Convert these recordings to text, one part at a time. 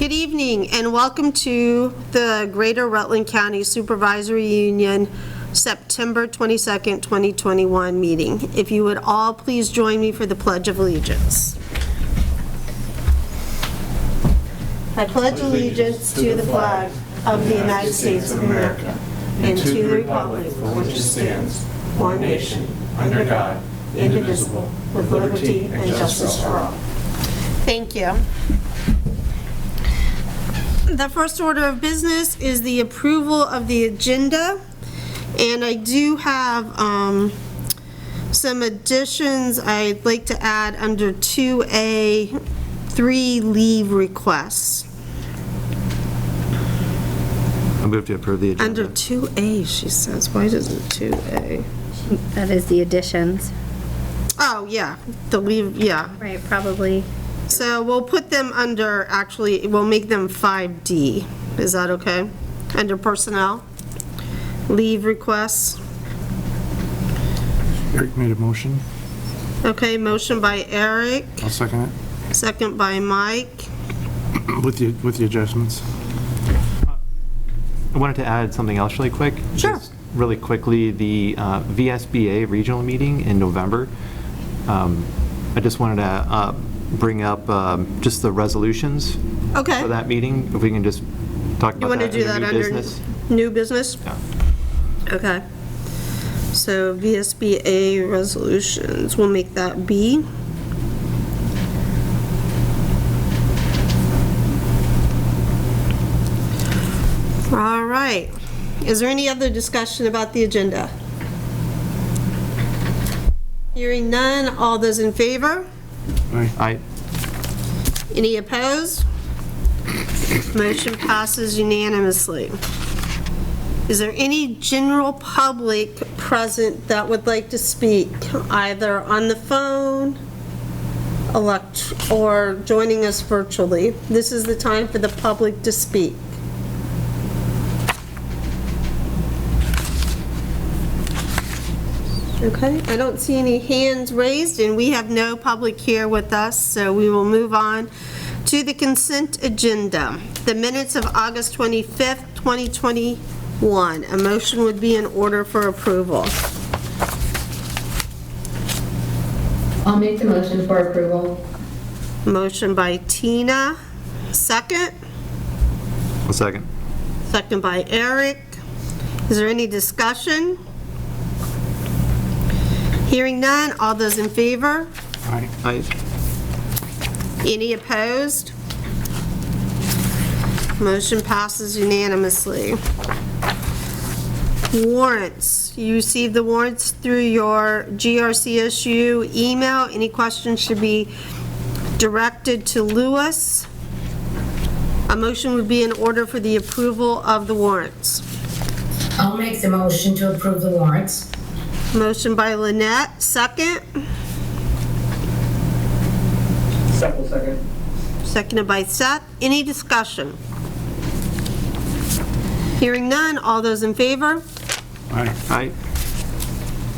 Good evening and welcome to the Greater Rutland County Supervisory Union September 22nd, 2021 meeting. If you would all please join me for the Pledge of Allegiance. I pledge allegiance to the flag of the United States of America and to the republic for which it stands, one nation, under God, indivisible, with liberty and justice for all. Thank you. The first order of business is the approval of the agenda, and I do have some additions I'd like to add under 2A, 3 leave requests. I move to approve the agenda. Under 2A, she says. Why doesn't 2A? That is the additions. Oh, yeah, the leave, yeah. Right, probably. So we'll put them under, actually, we'll make them 5D. Is that okay? Under personnel, leave requests. Eric made a motion. Okay, motion by Eric, I'll second second by Mike. it. With the adjustments. I wanted to add something else really quick. Sure. Just really quickly, the VSBA regional meeting in November. I just wanted to bring up just the resolutions Okay. for that meeting. If we can just talk You about want to that do in that new under business. new business? Yeah. Okay. So VSBA resolutions, we'll make that B. All right. Is there any other discussion about the agenda? Hearing none, all those in favor? I Any opposed? Motion passes unanimously. Is there any general public present that would like to speak, either on the phone, or joining us virtually? This is the time for the public to speak. Okay, I don't see any hands raised, and we have no public here with us, so we will move on to the consent agenda. The minutes of August 25th, 2021. A motion would be in order for approval. I'll make the motion for approval. Motion by Tina, second. a second. Second by Eric. Is there any discussion? Hearing none, all those in favor? I Any opposed? Motion passes unanimously. Warrants. You received the warrants through your Grcsu email. Any questions should be directed to Lewis. A motion would be in order for the approval of the warrants. I'll make the motion to approve the warrants. Motion by Lynette, second. Second. Seconded by Seth. Any discussion? Hearing none, all those in favor? I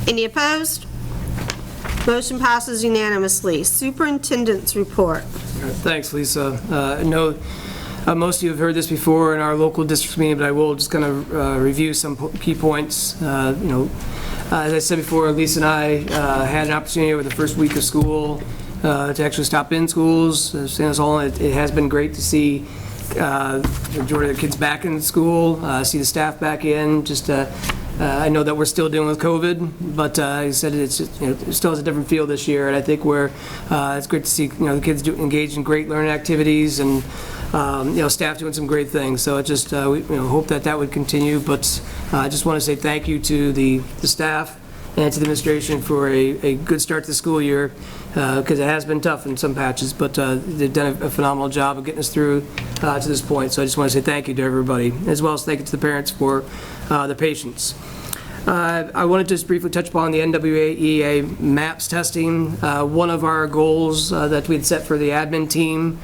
Any opposed? Motion passes unanimously. Superintendents Report. Thanks, Lisa. I know most of you have heard this before in our local district meeting, but I will just kind of review some key points. As I said before, Lisa and I had an opportunity over the first week of school to actually stop in schools. It has been great to see the majority of the kids back in school, see the staff back in. I know that we're still dealing with COVID, but I said it still has a different feel this year, and I think it's great to see the kids engaged in great learning activities and staff doing some great things. So it just we hope that would continue. But I just want to say thank you to the staff and to the administration for a good start to the school year, because it has been tough in some patches, but they've done a phenomenal job of getting us through to this point. So I just want to say thank you to everybody, as well as thank you to the parents for their patience. I wanted to just briefly touch upon the NWEA MAPS testing. One of our goals that we had set for the admin team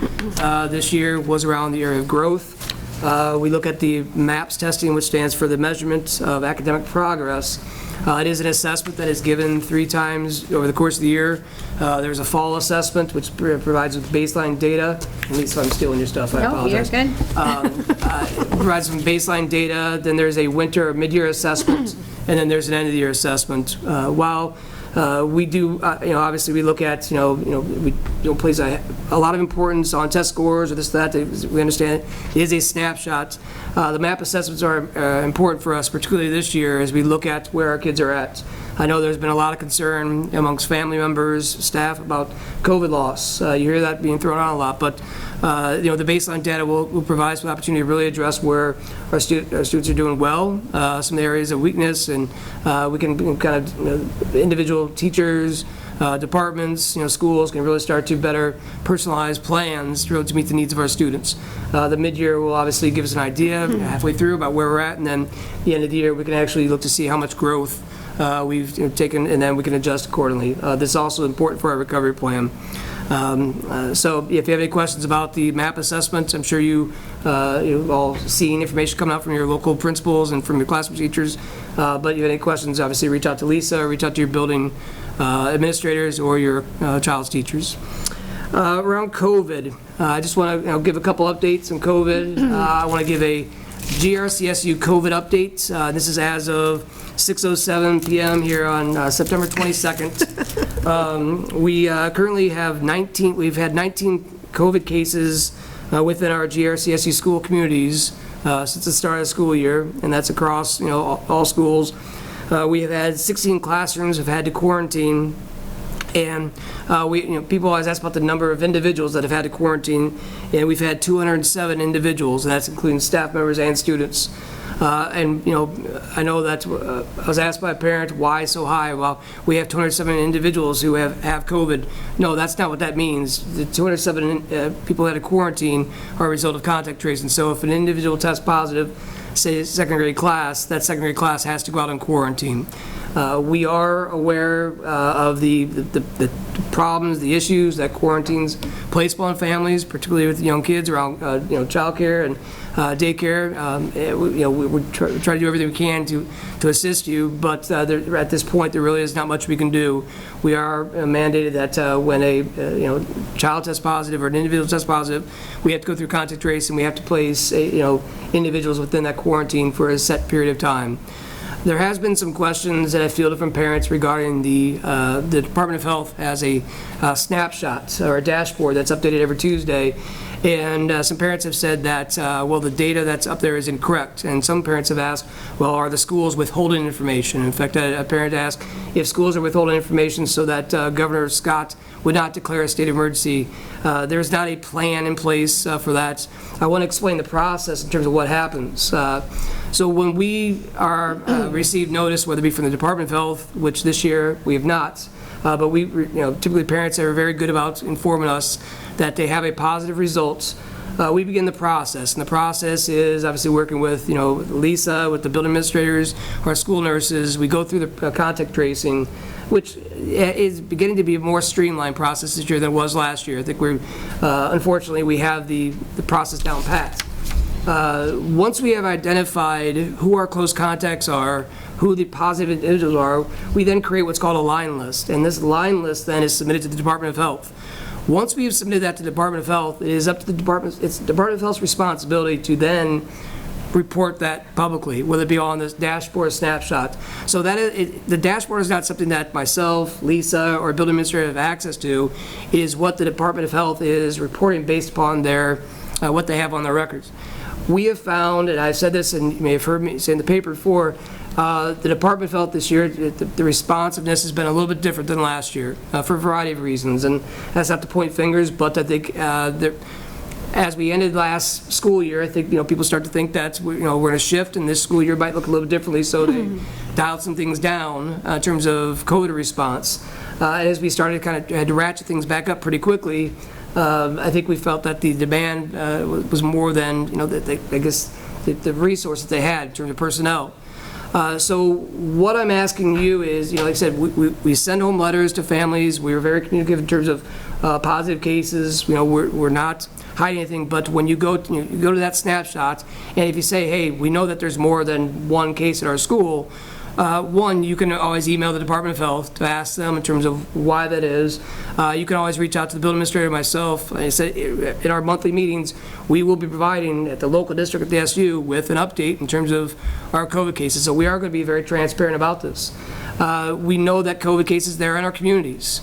this year was around the area of growth. We look at the MAPS testing, which stands for the Measurement of Academic Progress. It is an assessment that is given 3 times over the course of the year. There's a fall assessment, which provides with baseline data. At least I'm stealing your stuff, I No, you're apologize. good. It provides some baseline data, then there's a winter or mid-year assessment, and then there's an end-of-the-year assessment. While we do, obviously we look at, we don't place a lot of importance on test scores or this, that, we understand it is a snapshot. The MAP assessments are important for us, particularly this year, as we look at where our kids are at. I know there's been a lot of concern amongst family members, staff about COVID loss. You hear that being thrown out a lot, but the baseline data will provide us with opportunity to really address where our students are doing well, some areas of weakness, and we can kind of, individual teachers, departments, schools can really start to better personalize plans to meet the needs of our students. The mid-year will obviously give us an idea halfway through about where we're at, and then at the end of the year we can actually look to see how much growth we've taken, and then we can adjust accordingly. This is also important for our recovery plan. So if you have any questions about the MAP assessment, I'm sure you've all seen information coming out from your local principals and from your classroom teachers. But if you have any questions, obviously reach out to Lisa or reach out to your building administrators or your child's teachers. Around COVID, I just want to give a couple updates on COVID. I want to give a Grcsu COVID update. This is as of 6:07 p.m. here on September 22nd. We currently have we've had 19 COVID cases within our Grcsu school communities since the start of the school year, and that's across all schools. We have had 16 classrooms have had to quarantine, and people always ask about the number of individuals that have had to quarantine, and we've had 207 individuals, and that's including staff members and students. And I know that I was asked by a parent, why so high? Well, we have 207 individuals who have COVID. No, that's not what that means. The 207 people that had to quarantine are a result of contact tracing. So if an individual tests positive, say second grade class, that second grade class has to go out on quarantine. We are aware of the problems, the issues that quarantines place upon families, particularly with young kids around childcare and daycare. We try to do everything we can to assist you, but at this point there really is not much we can do. We are mandated that when a child tests positive or an individual tests positive, we have to go through contact tracing. We have to place individuals within that quarantine for a set period of time. There has been some questions that I fielded from parents regarding the Department of Health has a snapshot or a dashboard that's updated every Tuesday, and some parents have said that, well, the data that's up there is incorrect, and some parents have asked, well, are the schools withholding information? In fact, a parent asked if schools are withholding information so that Governor Scott would not declare a state of emergency. There's not a plan in place for that. I want to explain the process in terms of what happens. So when we receive notice, whether it be from the Department of Health, which this year we have not, but we, typically parents are very good about informing us that they have a positive result, we begin the process. And the process is obviously working with, Lisa, with the building administrators, our school nurses. We go through the contact tracing, which is beginning to be a more streamlined process this year than it was last year. I think unfortunately, we have the process down pat. Once we have identified who our close contacts are, who the positive individuals are, we then create what's called a line list. And this line list then is submitted to the Department of Health. Once we have submitted that to the Department of Health, it is up to the Department of Health's responsibility to then report that publicly, whether it be on this dashboard or snapshot. So the dashboard is not something that myself, Lisa, or building administrator have access to. It is what the Department of Health is reporting based upon what they have on their records. We have found, and I've said this, and you may have heard me say in the paper before, the Department of Health this year, the responsiveness has been a little bit different than last year for a variety of reasons. And that's not to point fingers, but I think as we ended last school year, I think people start to think that we're going to shift, and this school year might look a little differently. So they dialed some things down in terms of COVID response. And as we started had to ratchet things back up pretty quickly, I think we felt that the demand was more than the resources they had in terms of personnel. So what I'm asking you is, like I said, we send home letters to families. We are very communicative in terms of positive cases. We're not hide anything, but when you go to that snapshot, and if you say, hey, we know that there's more than one case at our school, one, you can always email the Department of Health to ask them in terms of why that is. You can always reach out to the building administrator, myself. Like I said, in our monthly meetings, we will be providing at the local district at the SU with an update in terms of our COVID cases. So we are going to be very transparent about this. We know that COVID cases there in our communities.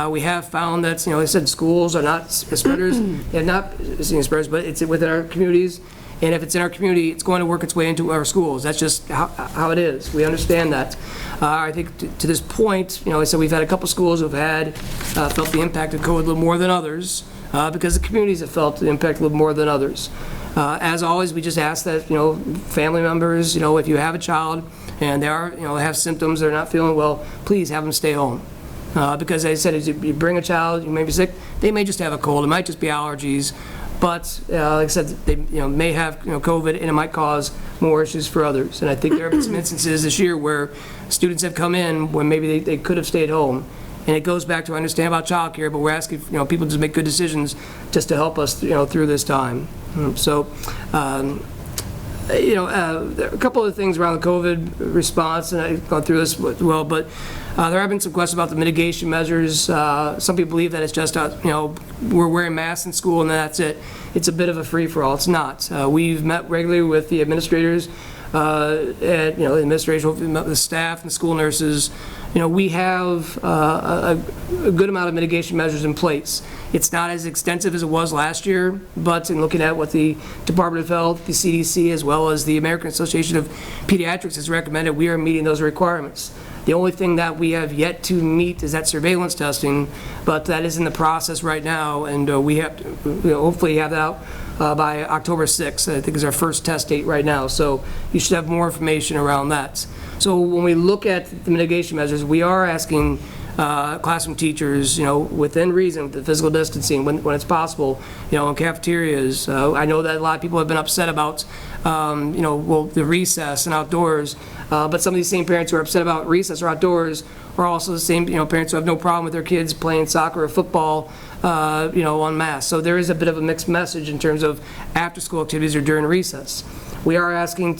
We have found that, like I said, schools are not spreaders. They're not spreaders, but it's within our communities. And if it's in our community, it's going to work its way into our schools. That's just how it is. We understand that. I think to this point, I said we've had a couple schools who've felt the impact of COVID a little more than others because the communities have felt the impact a little more than others. As always, we just ask that, family members, if you have a child and they are, have symptoms, they're not feeling well, please have them stay home. Because as I said, as you bring a child, you may be sick, they may just have a cold, it might just be allergies. But like I said, they may have COVID, and it might cause more issues for others. And I think there have been some instances this year where students have come in when maybe they could have stayed home. And it goes back to I understand about childcare, but we're asking people to make good decisions just to help us through this time. So. There are a couple of things around the COVID response, and I've gone through this as well, but there have been some questions about the mitigation measures. Some people believe that it's just, we're wearing masks in school and that's it. It's a bit of a free-for-all. It's not. We've met regularly with the administrators, the administration, we've met with the staff and the school nurses. We have a good amount of mitigation measures in place. It's not as extensive as it was last year, but in looking at what the Department of Health, the CDC, as well as the American Association of Pediatrics has recommended, we are meeting those requirements. The only thing that we have yet to meet is that surveillance testing, but that is in the process right now, and we have to hopefully have that out by October 6th, I think is our first test date right now, so you should have more information around that. So when we look at the mitigation measures, we are asking classroom teachers, within reason, with the physical distancing, when it's possible, in cafeterias. I know that a lot of people have been upset about, the recess and outdoors, but some of these same parents who are upset about recess or outdoors are also the same, parents who have no problem with their kids playing soccer or football, en masse. So there is a bit of a mixed message in terms of after-school activities or during recess. We are asking,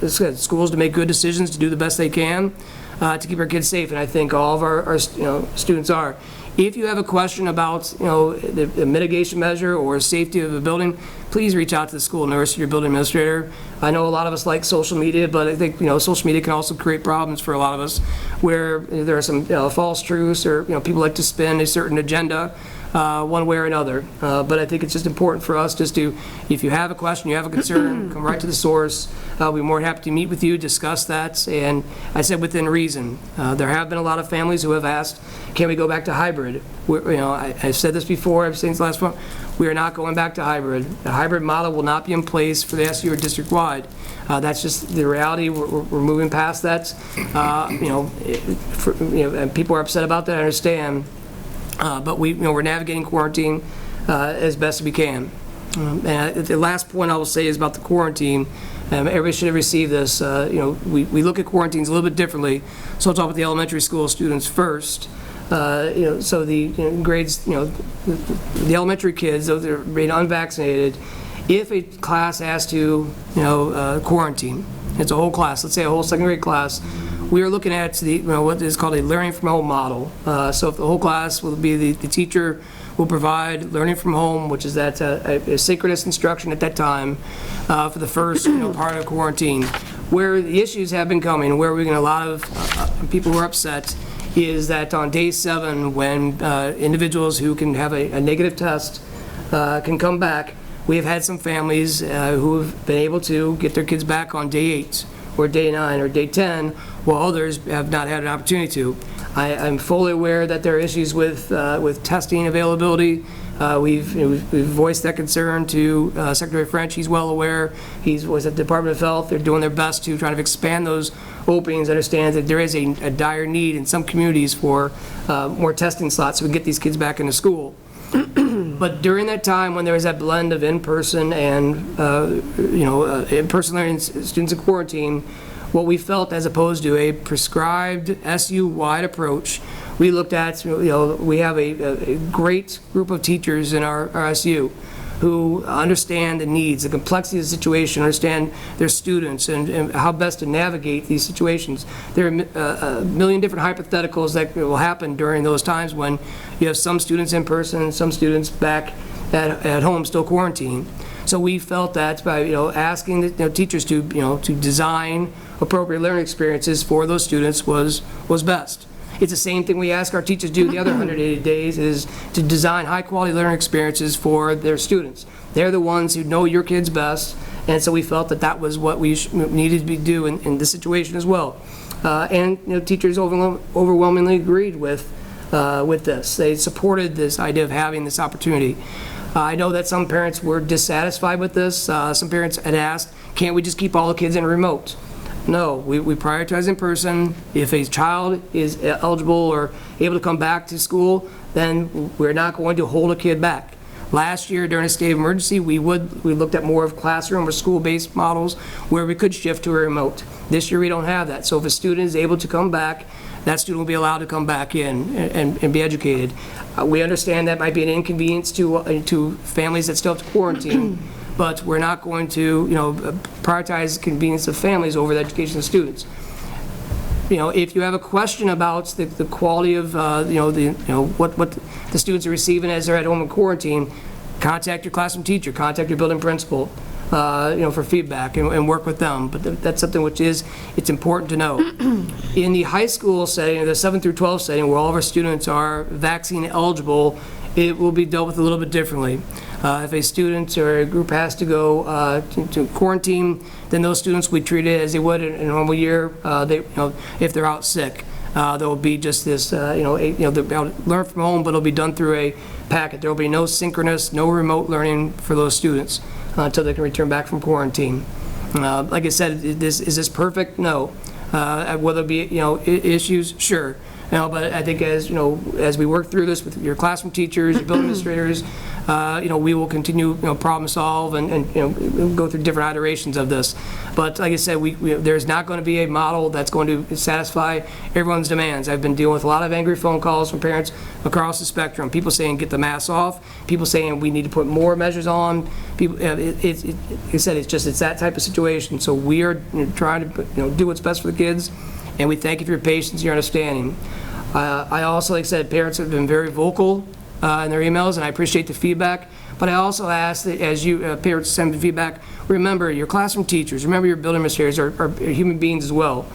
schools to make good decisions, to do the best they can, to keep our kids safe, and I think all of our students are. If you have a question about the mitigation measure or safety of the building, please reach out to the school nurse or your building administrator. I know a lot of us like social media, but I think social media can also create problems for a lot of us, where there are some false truths or people like to spin a certain agenda one way or another. But I think it's just important for us just to, if you have a question, you have a concern, come right to the source. We'll be more than happy to meet with you, discuss that, and I said within reason. There have been a lot of families who have asked, can we go back to hybrid? I've said this before, I've said this last month, we are not going back to hybrid. The hybrid model will not be in place for the SU or district-wide. That's just the reality. We're moving past that. And people are upset about that, I understand. But we're navigating quarantine as best we can. And the last point I will say is about the quarantine. Everybody should have received this. We look at quarantines a little bit differently. So I'll talk about the elementary school students first. So the grades, the elementary kids, those that are being unvaccinated, if a class has to, quarantine, it's a whole class, let's say a whole second grade class, we are looking at what is called a learning from home model. So if the whole class will be the teacher will provide learning from home, which is that a synchronous instruction at that time for the first part of quarantine. Where the issues have been coming, where we're getting a lot of people who are upset, is that on day 7, when individuals who can have a negative test can come back, we have had some families who have been able to get their kids back on day 8 or day 9 or day 10, while others have not had an opportunity to. I'm fully aware that there are issues with testing availability. We've voiced that concern to Secretary French. He's well aware. He's was at the Department of Health. They're doing their best to try to expand those openings. Understand that there is a dire need in some communities for more testing slots so we can get these kids back into school. But during that time when there was that blend of in-person and in-person learning, students in quarantine, what we felt, as opposed to a prescribed SU-wide approach, we looked at, we have a great group of teachers in our SU who understand the needs, the complexity of the situation, understand their students, and how best to navigate these situations. There are a million different hypotheticals that will happen during those times when you have some students in person and some students back at home still quarantined. So we felt that by asking the teachers to to design appropriate learning experiences for those students was best. It's the same thing we ask our teachers to do the other 180 days, is to design high-quality learning experiences for their students. They're the ones who know your kids best, and so we felt that that was what we needed to do in this situation as well. And teachers overwhelmingly agreed with this. They supported this idea of having this opportunity. I know that some parents were dissatisfied with this. Some parents had asked, can't we just keep all the kids in remote? No, we prioritize in person. If a child is eligible or able to come back to school, then we're not going to hold a kid back. Last year, during a state of emergency, we looked at more of classroom or school-based models where we could shift to a remote. This year, we don't have that. So if a student is able to come back, that student will be allowed to come back in and be educated. We understand that might be an inconvenience to families that still have to quarantine. But we're not going to, prioritize the convenience of families over the education of students. If you have a question about the quality of, what the students are receiving as they're at home in quarantine, contact your classroom teacher, contact your building principal, for feedback and work with them. But that's something which it's important to know. In the high school setting, the 7 through 12 setting, where all of our students are vaccine eligible, it will be dealt with a little bit differently. If a student or a group has to go to quarantine, then those students will be treated as they would in a normal year. If they're out sick, there will be just this, they'll be able to learn from home, but it'll be done through a packet. There will be no synchronous, no remote learning for those students until they can return back from quarantine. Like I said, is this perfect? No. Will there be issues? Sure. But I think as we work through this with your classroom teachers, your building administrators, we will continue problem solve and go through different iterations of this. But like I said, there's not going to be a model that's going to satisfy everyone's demands. I've been dealing with a lot of angry phone calls from parents across the spectrum. People saying get the masks off. People saying we need to put more measures on. People, like I said, it's that type of situation. So we are trying to do what's best for the kids. And we thank you for your patience and your understanding. I also, like I said, parents have been very vocal in their emails, and I appreciate the feedback. But I also ask that as you parents send feedback, remember your classroom teachers, remember your building administrators are human beings as well.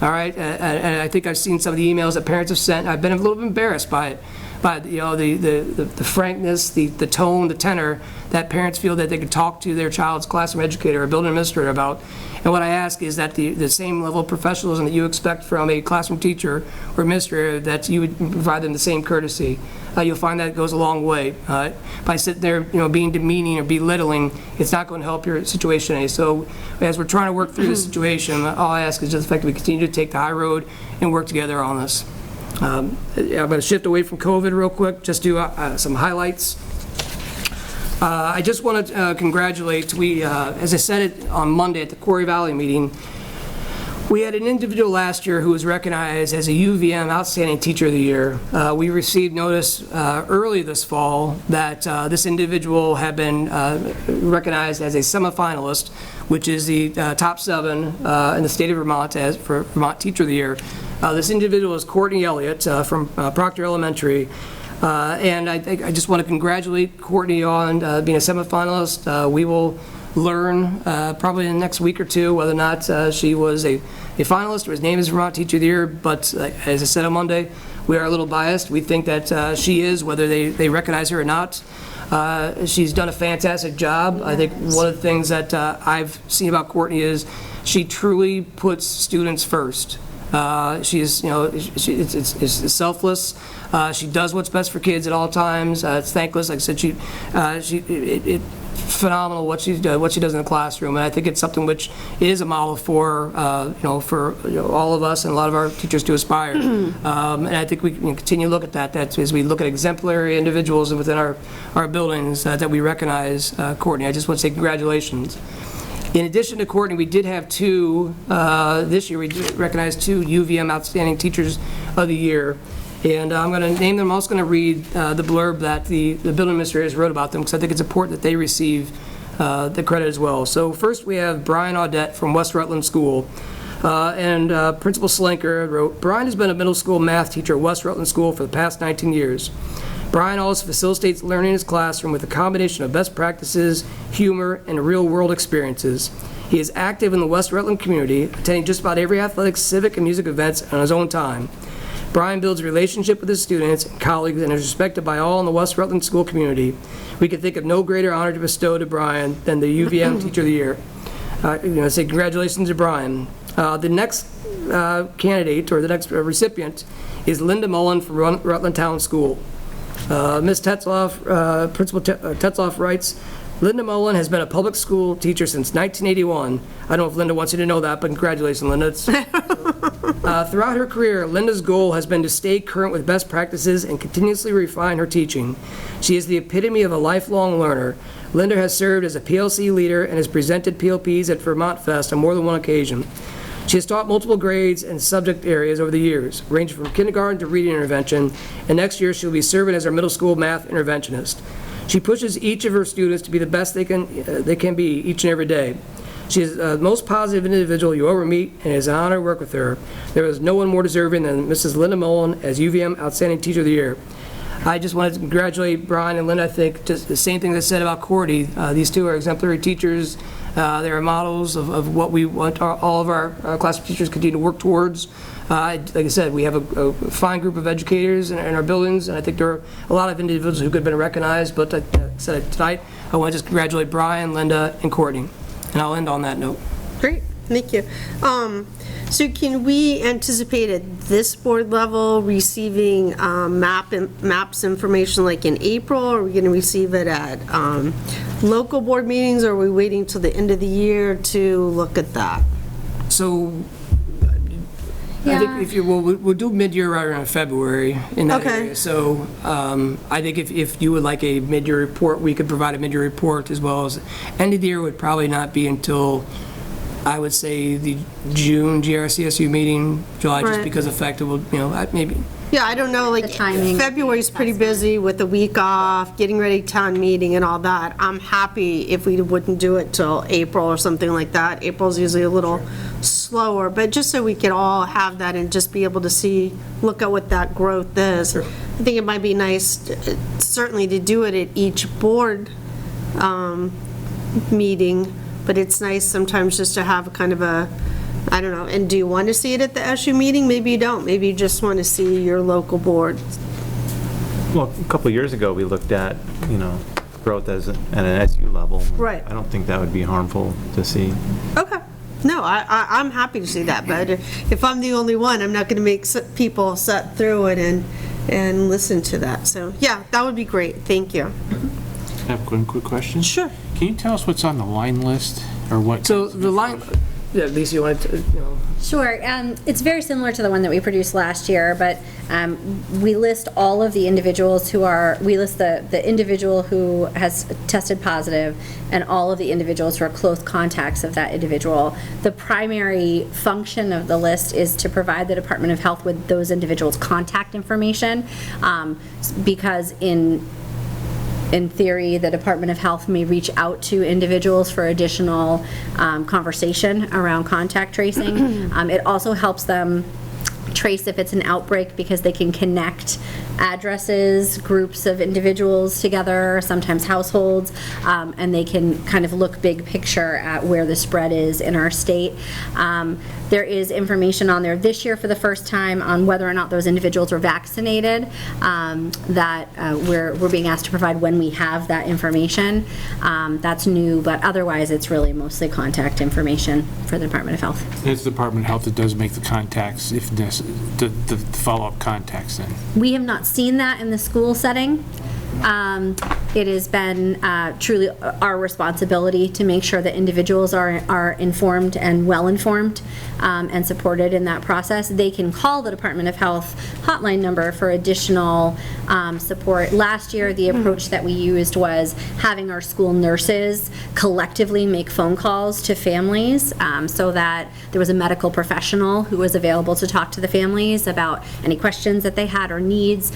All right, and I think I've seen some of the emails that parents have sent. I've been a little bit embarrassed by it, by the frankness, the tone, the tenor that parents feel that they could talk to their child's classroom educator or building administrator about. And what I ask is that the same level of professionalism that you expect from a classroom teacher or administrator, that you would provide them the same courtesy. You'll find that it goes a long way. By sitting there, being demeaning or belittling, it's not going to help your situation any. So as we're trying to work through this situation, all I ask is just the fact that we continue to take the high road and work together on this. I'm going to shift away from COVID real quick, just do some highlights. I just want to congratulate, as I said it on Monday at the Quarry Valley meeting, we had an individual last year who was recognized as a UVM Outstanding Teacher of the Year. We received notice early this fall that this individual had been recognized as a semifinalist, which is the top 7 in the state of Vermont for Vermont Teacher of the Year. This individual is Courtney Elliott from Proctor Elementary. And I just want to congratulate Courtney on being a semifinalist. We will learn probably in the next week or two whether or not she was a finalist or his name is Vermont Teacher of the Year. But as I said on Monday, we are a little biased. We think that she is, whether they recognize her or not. She's done a fantastic job. I think one of the things that I've seen about Courtney is she truly puts students first. She's, it's selfless. She does what's best for kids at all times. It's thankless. Like I said, it's phenomenal what she does in the classroom, and I think it's something which is a model for all of us and a lot of our teachers to aspire. And I think we can continue to look at that. That's as we look at exemplary individuals within our buildings that we recognize Courtney. I just want to say congratulations. In addition to Courtney, we did have 2, this year we did recognize 2 UVM Outstanding Teachers of the Year. And I'm going to name them. I'm also going to read the blurb that the building administrators wrote about them, because I think it's important that they receive the credit as well. So first we have Brian Audette from West Rutland School. And Principal Slinker wrote, Brian has been a middle school math teacher at West Rutland School for the past 19 years. Brian also facilitates learning in his classroom with a combination of best practices, humor, and real-world experiences. He is active in the West Rutland community, attending just about every athletic, civic, and music events on his own time. Brian builds a relationship with his students and colleagues and is respected by all in the West Rutland school community. We can think of no greater honor to bestow to Brian than the UVM Teacher of the Year. Say congratulations to Brian. The next candidate, or the next recipient, is Linda Mullen from Rutland Town School. Ms. Tetzloff, Principal Tetzloff writes, Linda Mullen has been a public school teacher since 1981. I don't know if Linda wants you to know that, but congratulations, Linda. Throughout her career, Linda's goal has been to stay current with best practices and continuously refine her teaching. She is the epitome of a lifelong learner. Linda has served as a PLC leader and has presented PLPs at Vermont Fest on more than one occasion. She has taught multiple grades and subject areas over the years, ranging from kindergarten to reading intervention, and next year she'll be serving as our middle school math interventionist. She pushes each of her students to be the best they can be each and every day. She is the most positive individual you ever meet, and it is an honor to work with her. There is no one more deserving than Mrs. Linda Mullen as UVM Outstanding Teacher of the Year. I just wanted to congratulate Brian and Linda. I think just the same thing that's said about Cordy. These two are exemplary teachers. They are models of what we want all of our classroom teachers continue to work towards. Like I said, we have a fine group of educators in our buildings, and I think there are a lot of individuals who could have been recognized, but like I said tonight, I want to just congratulate Brian, Linda, and Courtney. And I'll end on that note. Great, thank you. So can we anticipate at this board level receiving MAPS information like in April? Are we going to receive it at local board meetings, or are we waiting till the end of the year to look at that? So I think if you we'll do mid-year right around February in that area. So I think if you would like a mid-year report, we could provide a mid-year report, as well as end of the year would probably not be until, I would say, the June GRCSU meeting, July, just because effective, maybe. Yeah, I don't know, like, The timing. February's pretty busy with the week off, getting ready town meeting and all that. I'm happy if we wouldn't do it till April or something like that. April's usually a little slower, but just so we could all have that and just be able to see, look at what that growth is. Sure. I think it might be nice, certainly to do it at each board meeting, but it's nice sometimes just to have kind of a, I don't know, and do you want to see it at the SU meeting? Maybe you don't. Maybe you just want to see your local board. Well, a couple of years ago, we looked at, growth at an SU level. Right. I don't think that would be harmful to see. Okay. No, I'm happy to see that, but if I'm the only one, I'm not going to make people sit through it and listen to that. So, yeah, that would be great. Thank you. I have one quick question. Sure. Can you tell us what's on the line list, or what? So the line, yeah, Lisa, you wanted to, Sure. It's very similar to the one that we produced last year, but we list all of the individuals we list the individual who has tested positive and all of the individuals who are close contacts of that individual. The primary function of the list is to provide the Department of Health with those individuals' contact information, because in theory, the Department of Health may reach out to individuals for additional conversation around contact tracing. It also helps them trace if it's an outbreak, because they can connect addresses, groups of individuals together, sometimes households, and they can kind of look big picture at where the spread is in our state. There is information on there this year for the first time on whether or not those individuals are vaccinated, that we're being asked to provide when we have that information. That's new, but otherwise it's really mostly contact information for the Department of Health. It's the Department of Health that does make the contacts, if necessary, the follow-up contacts then. We have not seen that in the school setting. It has been truly our responsibility to make sure that individuals are informed and well-informed and supported in that process. They can call the Department of Health hotline number for additional support. Last year, the approach that we used was having our school nurses collectively make phone calls to families so that there was a medical professional who was available to talk to the families about any questions that they had or needs.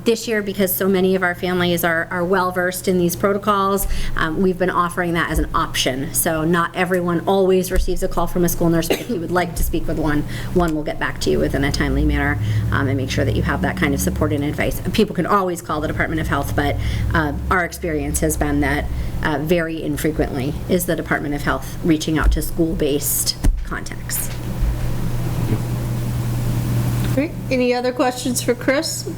This year, because so many of our families are well-versed in these protocols, we've been offering that as an option. So not everyone always receives a call from a school nurse, but if you would like to speak with one will get back to you within a timely manner and make sure that you have that kind of support and advice. People can always call the Department of Health, but our experience has been that very infrequently is the Department of Health reaching out to school-based contacts. Great. Any other questions for Chris?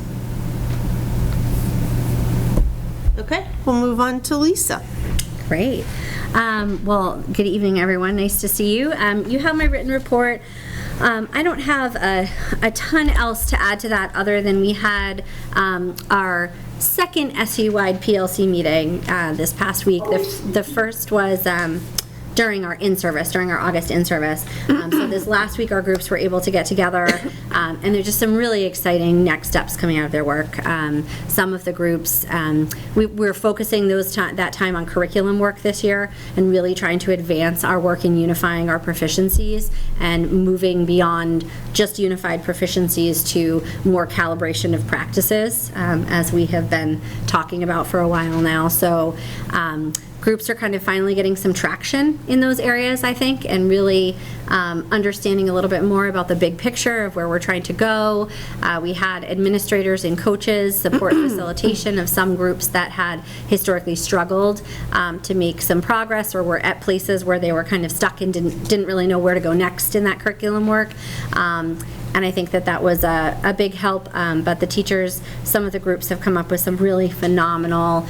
Okay, we'll move on to Lisa. Great. Well, good evening, everyone. Nice to see you. You have my written report. I don't have a ton else to add to that other than we had our second SU-wide PLC meeting this past week. The first was during our August in-service. So this last week, our groups were able to get together, and there's just some really exciting next steps coming out of their work. Some of the groups, we're focusing that time on curriculum work this year and really trying to advance our work in unifying our proficiencies and moving beyond just unified proficiencies to more calibration of practices, as we have been talking about for a while now. So groups are kind of finally getting some traction in those areas, I think, and really understanding a little bit more about the big picture of where we're trying to go. We had administrators and coaches support facilitation of some groups that had historically struggled to make some progress or were at places where they were kind of stuck and didn't really know where to go next in that curriculum work. And I think that was a big help, but the teachers, some of the groups have come up with some really phenomenal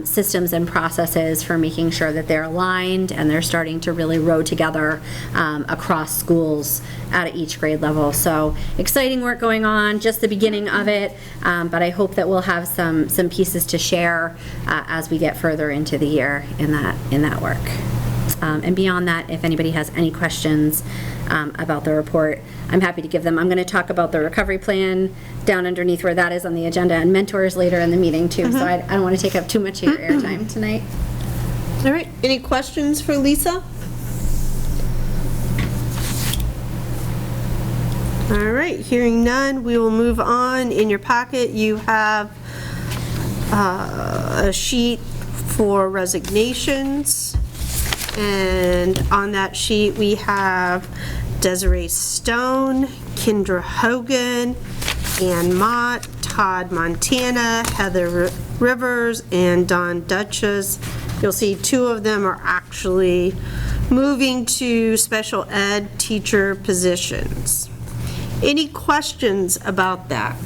systems and processes for making sure that they're aligned and they're starting to really row together across schools at each grade level. So exciting work going on, just the beginning of it, but I hope that we'll have some pieces to share as we get further into the year in that work. And beyond that, if anybody has any questions about the report, I'm happy to give them. I'm going to talk about the recovery plan down underneath where that is on the agenda and mentors later in the meeting too. So I don't want to take up too much of your airtime tonight. All right, any questions for Lisa? All right, hearing none, we will move on. In your packet, you have a sheet for resignations. And on that sheet, we have Desiree Stone, Kendra Hogan, Ann Mott, Todd Montana, Heather Rivers, and Don Duchess. You'll see two of them are actually moving to special ed teacher positions. Any questions about that?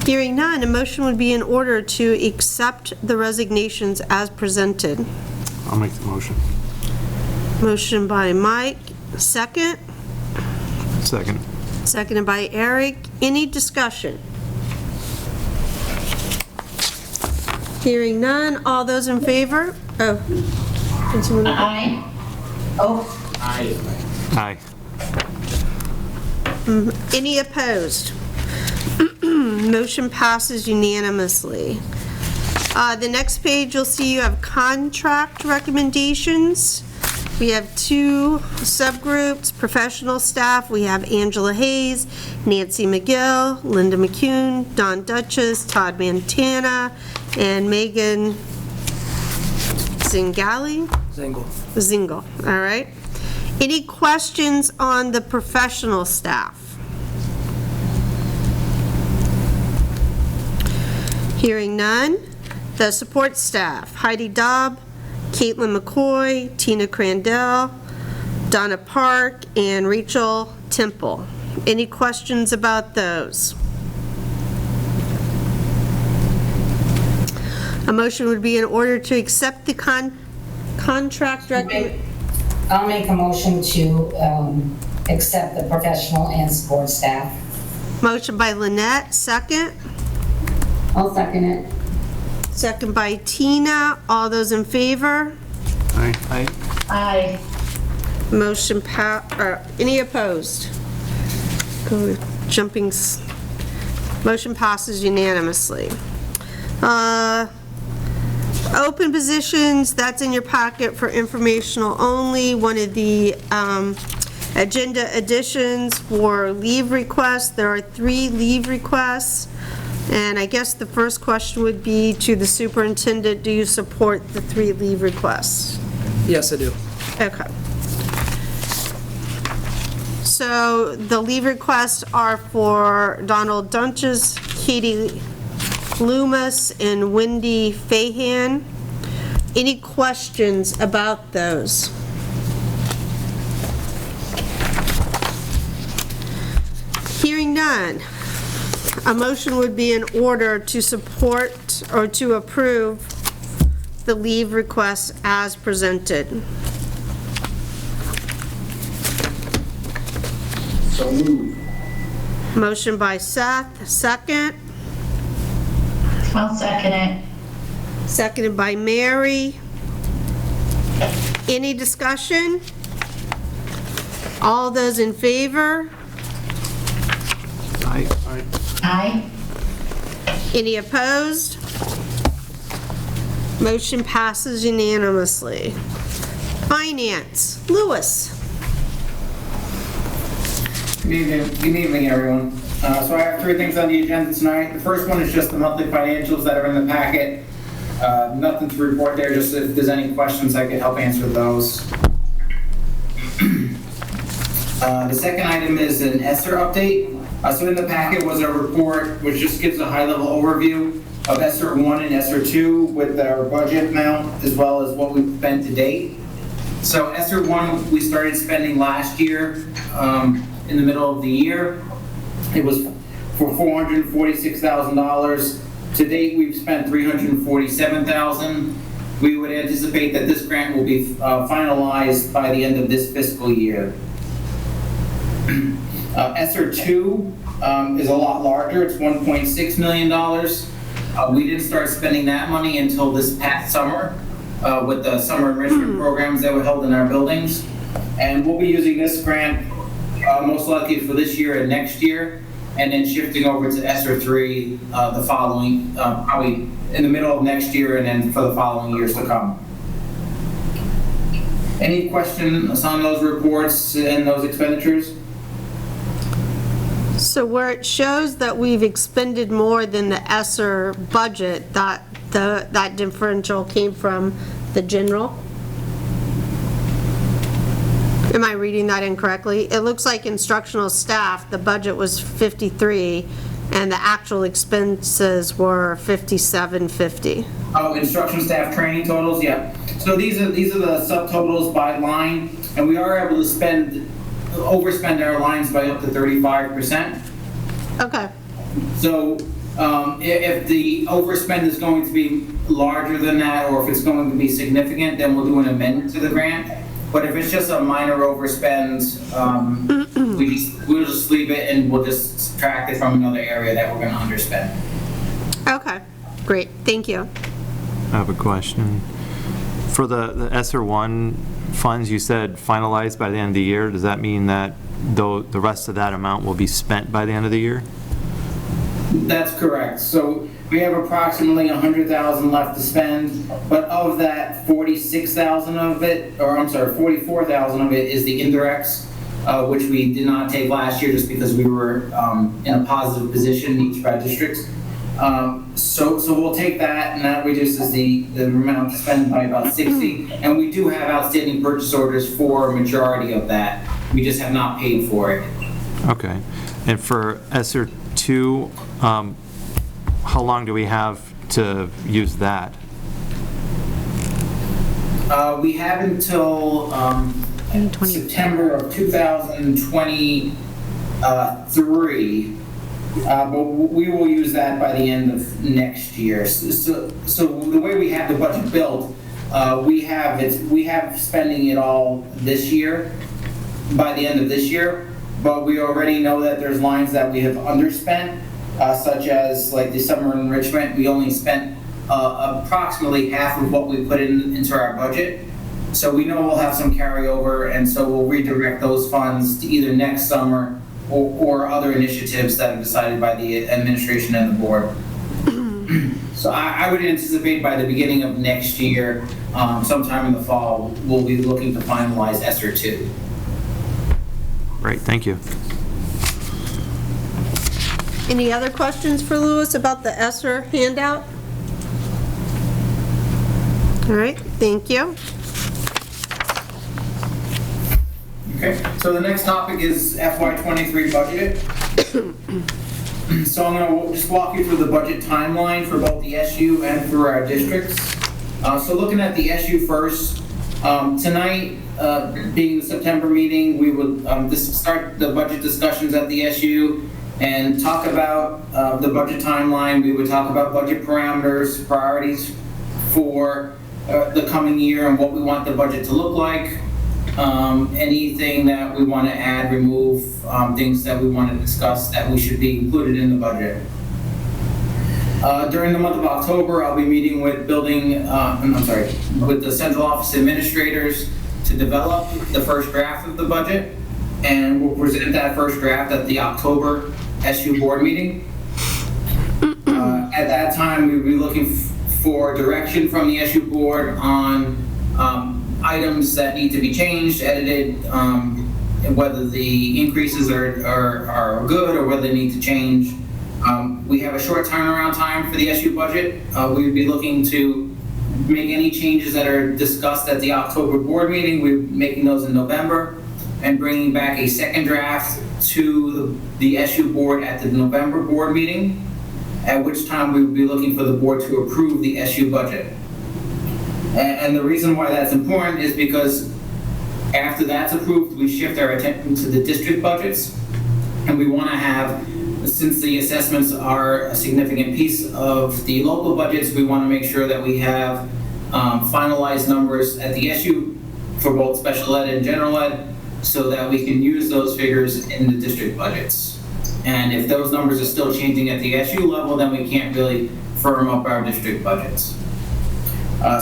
Hearing none, a motion would be in order to accept the resignations as presented. I'll make the motion. Motion by Mike, second. Second. Seconded by Eric. Any discussion? Hearing none, all those in favor? Oh. Aye. Oh. Aye. Any opposed? Motion passes unanimously. The next page, you'll see you have contract recommendations. We have two subgroups, professional staff. We have Angela Hayes, Nancy McGill, Linda McCune, Don Duchess, Todd Montana, and Megan Zingle. All right. Any questions on the professional staff? Hearing none. The support staff, Heidi Dobb, Caitlin McCoy, Tina Crandell, Donna Park, and Rachel Temple. Any questions about those? A motion would be in order to accept the contract recommendation. I'll make a motion to accept the professional and support staff. Motion by Lynette, second. I'll second it. Second by Tina. All those in favor? Aye. Aye. Motion any opposed? Go jumping, motion passes unanimously. Open positions, that's in your packet for informational only. One of the agenda additions for leave requests. There are 3 leave requests. And I guess the first question would be to the superintendent, do you support the 3 leave requests? Yes, I do. Okay. So the leave requests are for Donald Dunches, Katie Loomis, and Wendy Fahan. Any questions about those? Hearing none, a motion would be in order to support or to approve the leave requests as presented. So moved. Motion by Seth, second. I'll second it. Seconded by Mary. Any discussion? All those in favor? Aye. Aye. Any opposed? Motion passes unanimously. Finance, Lewis. Good evening, everyone. So I have 3 things on the agenda tonight. The first one is just the monthly financials that are in the packet. Nothing to report there, just if there's any questions, I could help answer those. The second item is an ESSER update. So in the packet was a report which just gives a high-level overview of ESSER 1 and ESSER 2 with our budget amount as well as what we've spent to date. So ESSER 1 we started spending last year in the middle of the year. It was for $446,000. To date, we've spent $347,000. We would anticipate that this grant will be finalized by the end of this fiscal year. ESSER 2 is a lot larger. It's $1.6 million. We didn't start spending that money until this past summer with the summer enrichment programs that were held in our buildings. And we'll be using this grant most likely for this year and next year, and then shifting over to ESSER 3 the following, probably in the middle of next year and then for the following years to come. Any questions on those reports and those expenditures? So where it shows that we've expended more than the ESSER budget, that differential came from the general? Am I reading that incorrectly? It looks like instructional staff, the budget was 53, and the actual expenses were 5750. Oh, instruction staff training totals, yeah. So these are the subtotals by line, and we are able to overspend our lines by up to 35%. Okay. So if the overspend is going to be larger than that, or if it's going to be significant, then we'll do an amendment to the grant. But if it's just a minor overspend, we'll just leave it and we'll just subtract it from another area that we're going to underspend. Okay, great, thank you. I have a question. For the ESSER 1 funds, you said finalized by the end of the year. Does that mean that the rest of that amount will be spent by the end of the year? That's correct. So we have approximately $100,000 left to spend, but of that, 46,000 of it, or I'm sorry, 44,000 of it is the indirects, which we did not take last year just because we were in a positive position in each of our districts. So we'll take that, and that reduces the amount to spend by about 60. And we do have outstanding purchase orders for a majority of that. We just have not paid for it. Okay. And for ESSER 2, how long do we have to use that? We have until September of 2023, but we will use that by the end of next year. So the way we have the budget built, we have spending it all this year, by the end of this year, but we already know that there's lines that we have underspent, such as like the summer enrichment. We only spent approximately half of what we put into our budget. So we know we'll have some carryover, and so we'll redirect those funds to either next summer or other initiatives that are decided by the administration and the board. So I would anticipate by the beginning of next year, sometime in the fall, we'll be looking to finalize ESSER 2. Great, thank you. Any other questions for Louis about the ESSER handout? All right, thank you. Okay, so the next topic is FY23 budget. So I'm going to just walk you through the budget timeline for both the SU and for our districts. So looking at the SU first, tonight, being the September meeting, we would start the budget discussions at the SU and talk about the budget timeline. We would talk about budget parameters, priorities for the coming year and what we want the budget to look like. Anything that we want to add, remove, things that we want to discuss that we should be included in the budget. During the month of October, I'll be meeting with with the central office administrators to develop the first draft of the budget, and we'll present that first draft at the October SU board meeting. At that time, we'll be looking for direction from the SU board on items that need to be changed, edited, whether the increases are good or whether they need to change. We have a short turnaround time for the SU budget. We would be looking to make any changes that are discussed at the October board meeting. We're making those in November and bringing back a second draft to the SU board at the November board meeting, at which time we would be looking for the board to approve the SU budget. And the reason why that's important is because after that's approved, we shift our attention to the district budgets. And we want to have, since the assessments are a significant piece of the local budgets, we want to make sure that we have finalized numbers at the SU for both special ed and general ed, so that we can use those figures in the district budgets. And if those numbers are still changing at the SU level, then we can't really firm up our district budgets.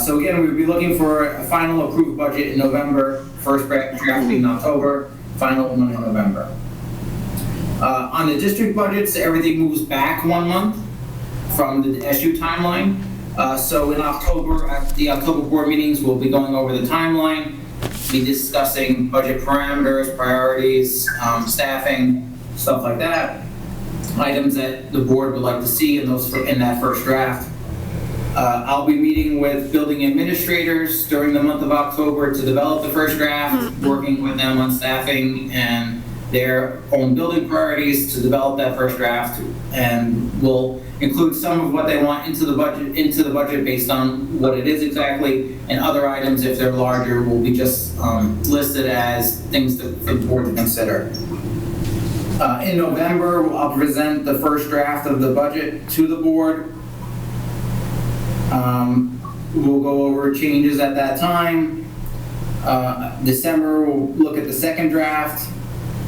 So again, we'll be looking for a final approved budget in November, first draft in October, final one in November. On the district budgets, everything moves back 1 month from the SU timeline. So in October, at the October board meetings, we'll be going over the timeline, be discussing budget parameters, priorities, staffing, stuff like that. Items that the board would like to see in that first draft. I'll be meeting with building administrators during the month of October to develop the first draft, working with them on staffing and their own building priorities to develop that first draft, and we'll include some of what they want into the budget based on what it is exactly, and other items, if they're larger, will be just listed as things for the board to consider. In November, I'll present the first draft of the budget to the board. We'll go over changes at that time. December, we'll look at the second draft,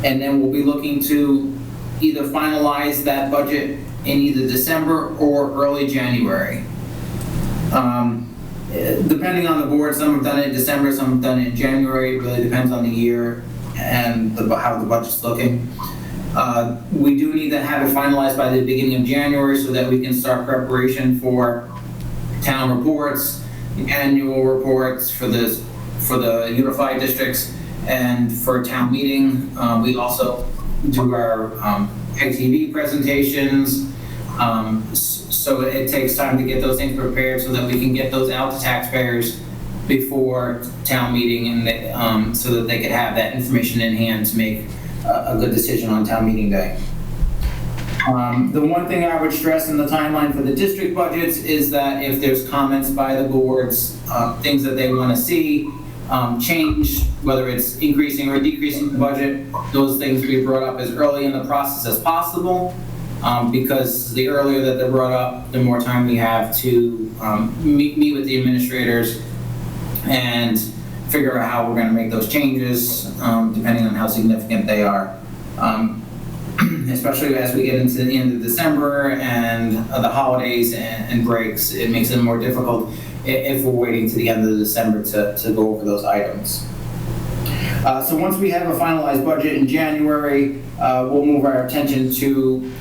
and then we'll be looking to either finalize that budget in either December or early January. Depending on the board, some have done it in December, some have done it in January. It really depends on the year and how the budget's looking. We do need to have it finalized by the beginning of January so that we can start preparation for town reports, annual reports for the unified districts, and for town meeting. We also do our PEG TV presentations, so it takes time to get those things prepared so that we can get those out to taxpayers before town meeting, and so that they could have that information in hand to make a good decision on town meeting day. The one thing I would stress in the timeline for the district budgets is that if there's comments by the boards, things that they want to see change, whether it's increasing or decreasing the budget, those things be brought up as early in the process as possible, because the earlier that they're brought up, the more time we have to meet with the administrators and figure out how we're going to make those changes, depending on how significant they are. especially as we get into the end of December and the holidays and breaks. It makes it more difficult if we're waiting to the end of December to go over those items. So once we have a finalized budget in January, we'll move our attention to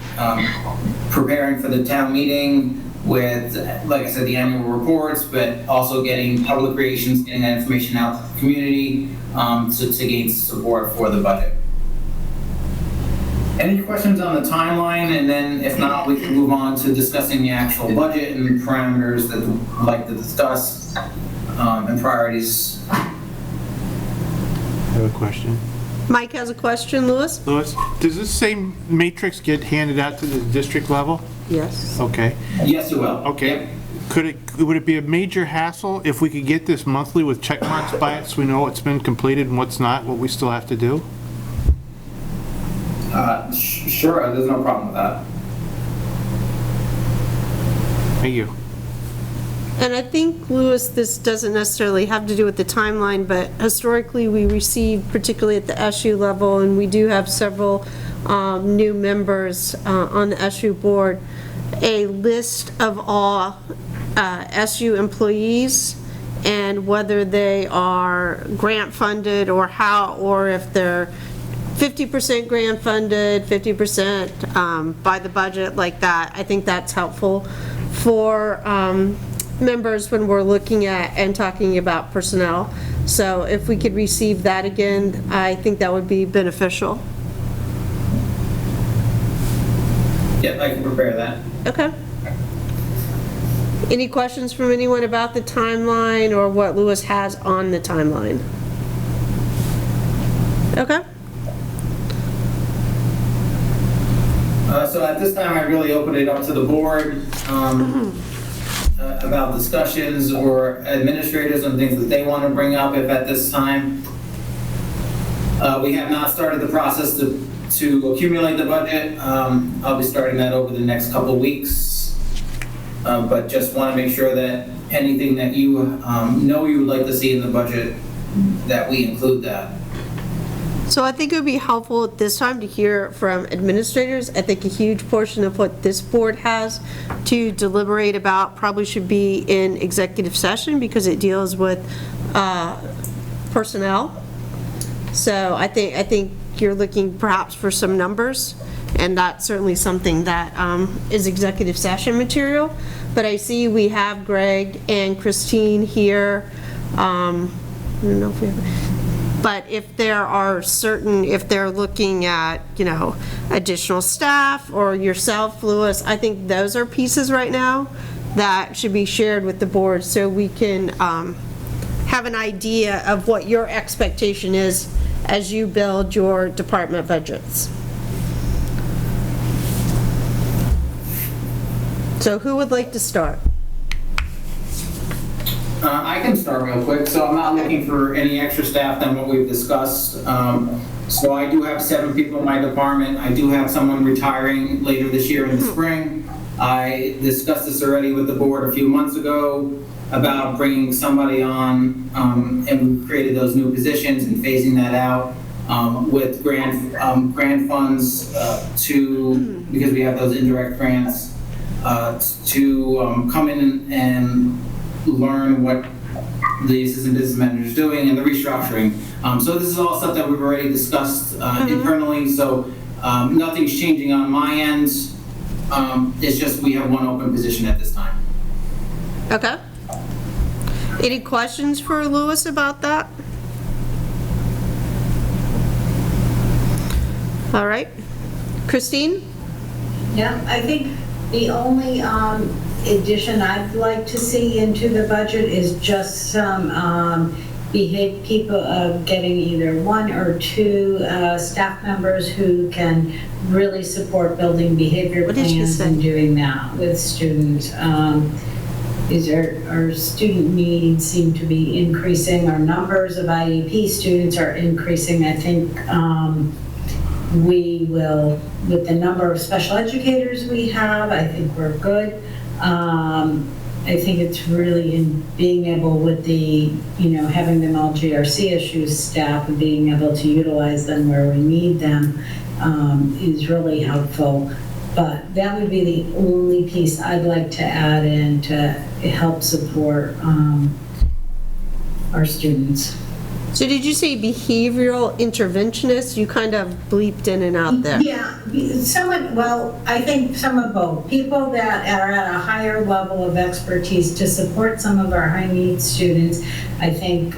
preparing for the town meeting with, like I said, the annual reports, but also getting public relations, getting that information out to the community to gain support for the budget. Any questions on the timeline? And then if not, we can move on to discussing the actual budget and parameters that we'd like to discuss and priorities. I have a question. Mike has a question, Louis? Louis, does this same matrix get handed out to the district level? Yes. Okay. Yes, it will. Okay. Would it be a major hassle if we could get this monthly with check marks by it so we know what's been completed and what's not, what we still have to do? Sure, there's no problem with that. Thank you. And I think, Louis, this doesn't necessarily have to do with the timeline, but historically, we receive, particularly at the SU level, and we do have several new members on the SU board, a list of all SU employees and whether they are grant funded or how, or if they're 50% grant funded, 50% by the budget, like that. I think that's helpful for members when we're looking at and talking about personnel. So if we could receive that again, I think that would be beneficial. Yep, I can prepare that. Okay. Any questions from anyone about the timeline or what Louis has on the timeline? Okay. So at this time, I really open it up to the board about discussions or administrators and things that they want to bring up if at this time. We have not started the process to accumulate the budget. I'll be starting that over the next couple of weeks. But just want to make sure that anything that you know you would like to see in the budget, that we include that. So I think it would be helpful at this time to hear from administrators. I think a huge portion of what this board has to deliberate about probably should be in executive session because it deals with personnel. So I think you're looking perhaps for some numbers, and that's certainly something that is executive session material. But I see we have Greg and Christine here. I don't know if we have. But if there are certain, if they're looking at, you know, additional staff or yourself, Louis, I think those are pieces right now that should be shared with the board so we can have an idea of what your expectation is as you build your department budgets. So who would like to start? I can start real quick. So I'm not looking for any extra staff than what we've discussed. So I do have 7 people in my department. I do have someone retiring later this year in the spring. I discussed this already with the board a few months ago about bringing somebody on, and we created those new positions and phasing that out with grant funds because we have those indirect grants, to come in and learn what the assistant business manager is doing and the restructuring. So this is all stuff that we've already discussed internally, so nothing's changing on my end. It's just we have one open position at this time. Okay. Any questions for Louis about that? All right. Christine? Yeah, I think the only addition I'd like to see into the budget is just some people getting either 1 or 2 staff members who can really support building behavior plans and doing that with students. Our student needs seem to be increasing. Our numbers of IEP students are increasing. I think we will, with the number of special educators we have, I think we're good. I think it's really in being able with the, having them all GRCSU staff and being able to utilize them where we need them. is really helpful. But that would be the only piece I'd like to add in to help support our students. So did you say behavioral interventionist? You kind of bleeped in and out there. Yeah, I think some of both. People that are at a higher level of expertise to support some of our high-needs students. I think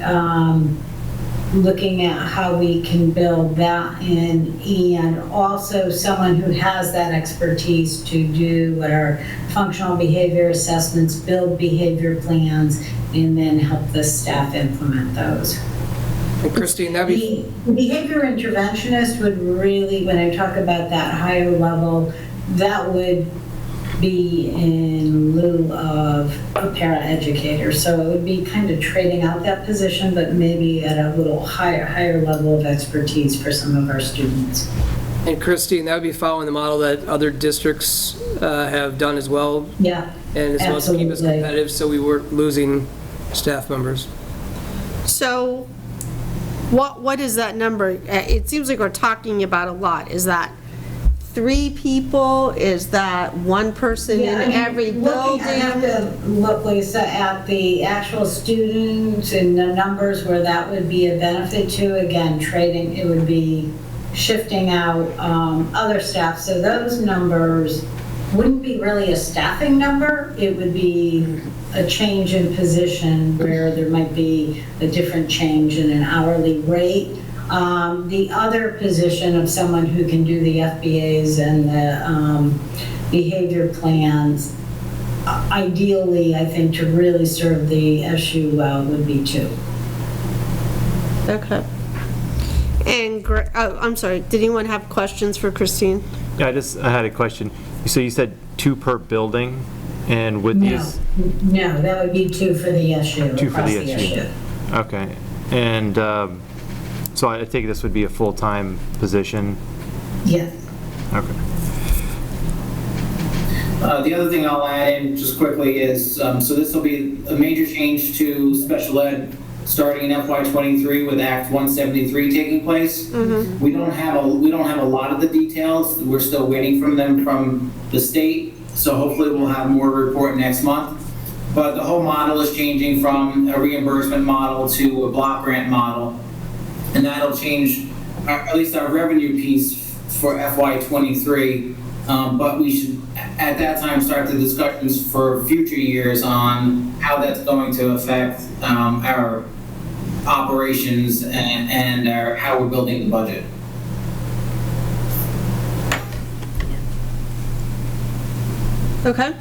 looking at how we can build that in, and also someone who has that expertise to do what are functional behavior assessments, build behavior plans, and then help the staff implement those. And Christine, that'd be... The behavior interventionist would really, when I talk about that higher level, that would be in lieu of a para-educator. So it would be kind of trading out that position, but maybe at a little higher level of expertise for some of our students. And Christine, that would be following the model that other districts have done as well. Yeah, And as well as keep us absolutely. competitive so we weren't losing staff members. So what is that number? It seems like we're talking about a lot. Is that 3 people? Is that 1 person in every building? I have to look, Lisa, at the actual students and the numbers where that would be a benefit to. Again, trading, it would be shifting out other staff. So those numbers wouldn't be really a staffing number. It would be a change in position where there might be a different change in an hourly rate. The other position of someone who can do the FBAs and the behavior plans, ideally, I think, to really serve the SU well would be 2. Okay. And, I'm sorry, did anyone have questions for Christine? Yeah, I had a question. So you said 2 per building, and with these? No, that would be 2 for the SU. 2 for across the SU. Okay. And so I take this would be a full-time position? Yes. Okay. The other thing I'll add in just quickly is, so this will be a major change to special ed starting in FY23 with Act 173 taking place. We don't have a lot of the details. We're still waiting from them from the state. So hopefully we'll have more to report next month. But the whole model is changing from a reimbursement model to a block grant model. And that'll change at least our revenue piece for FY23. But we should, at that time, start the discussions for future years on how that's going to affect our operations and how we're building the budget. Okay.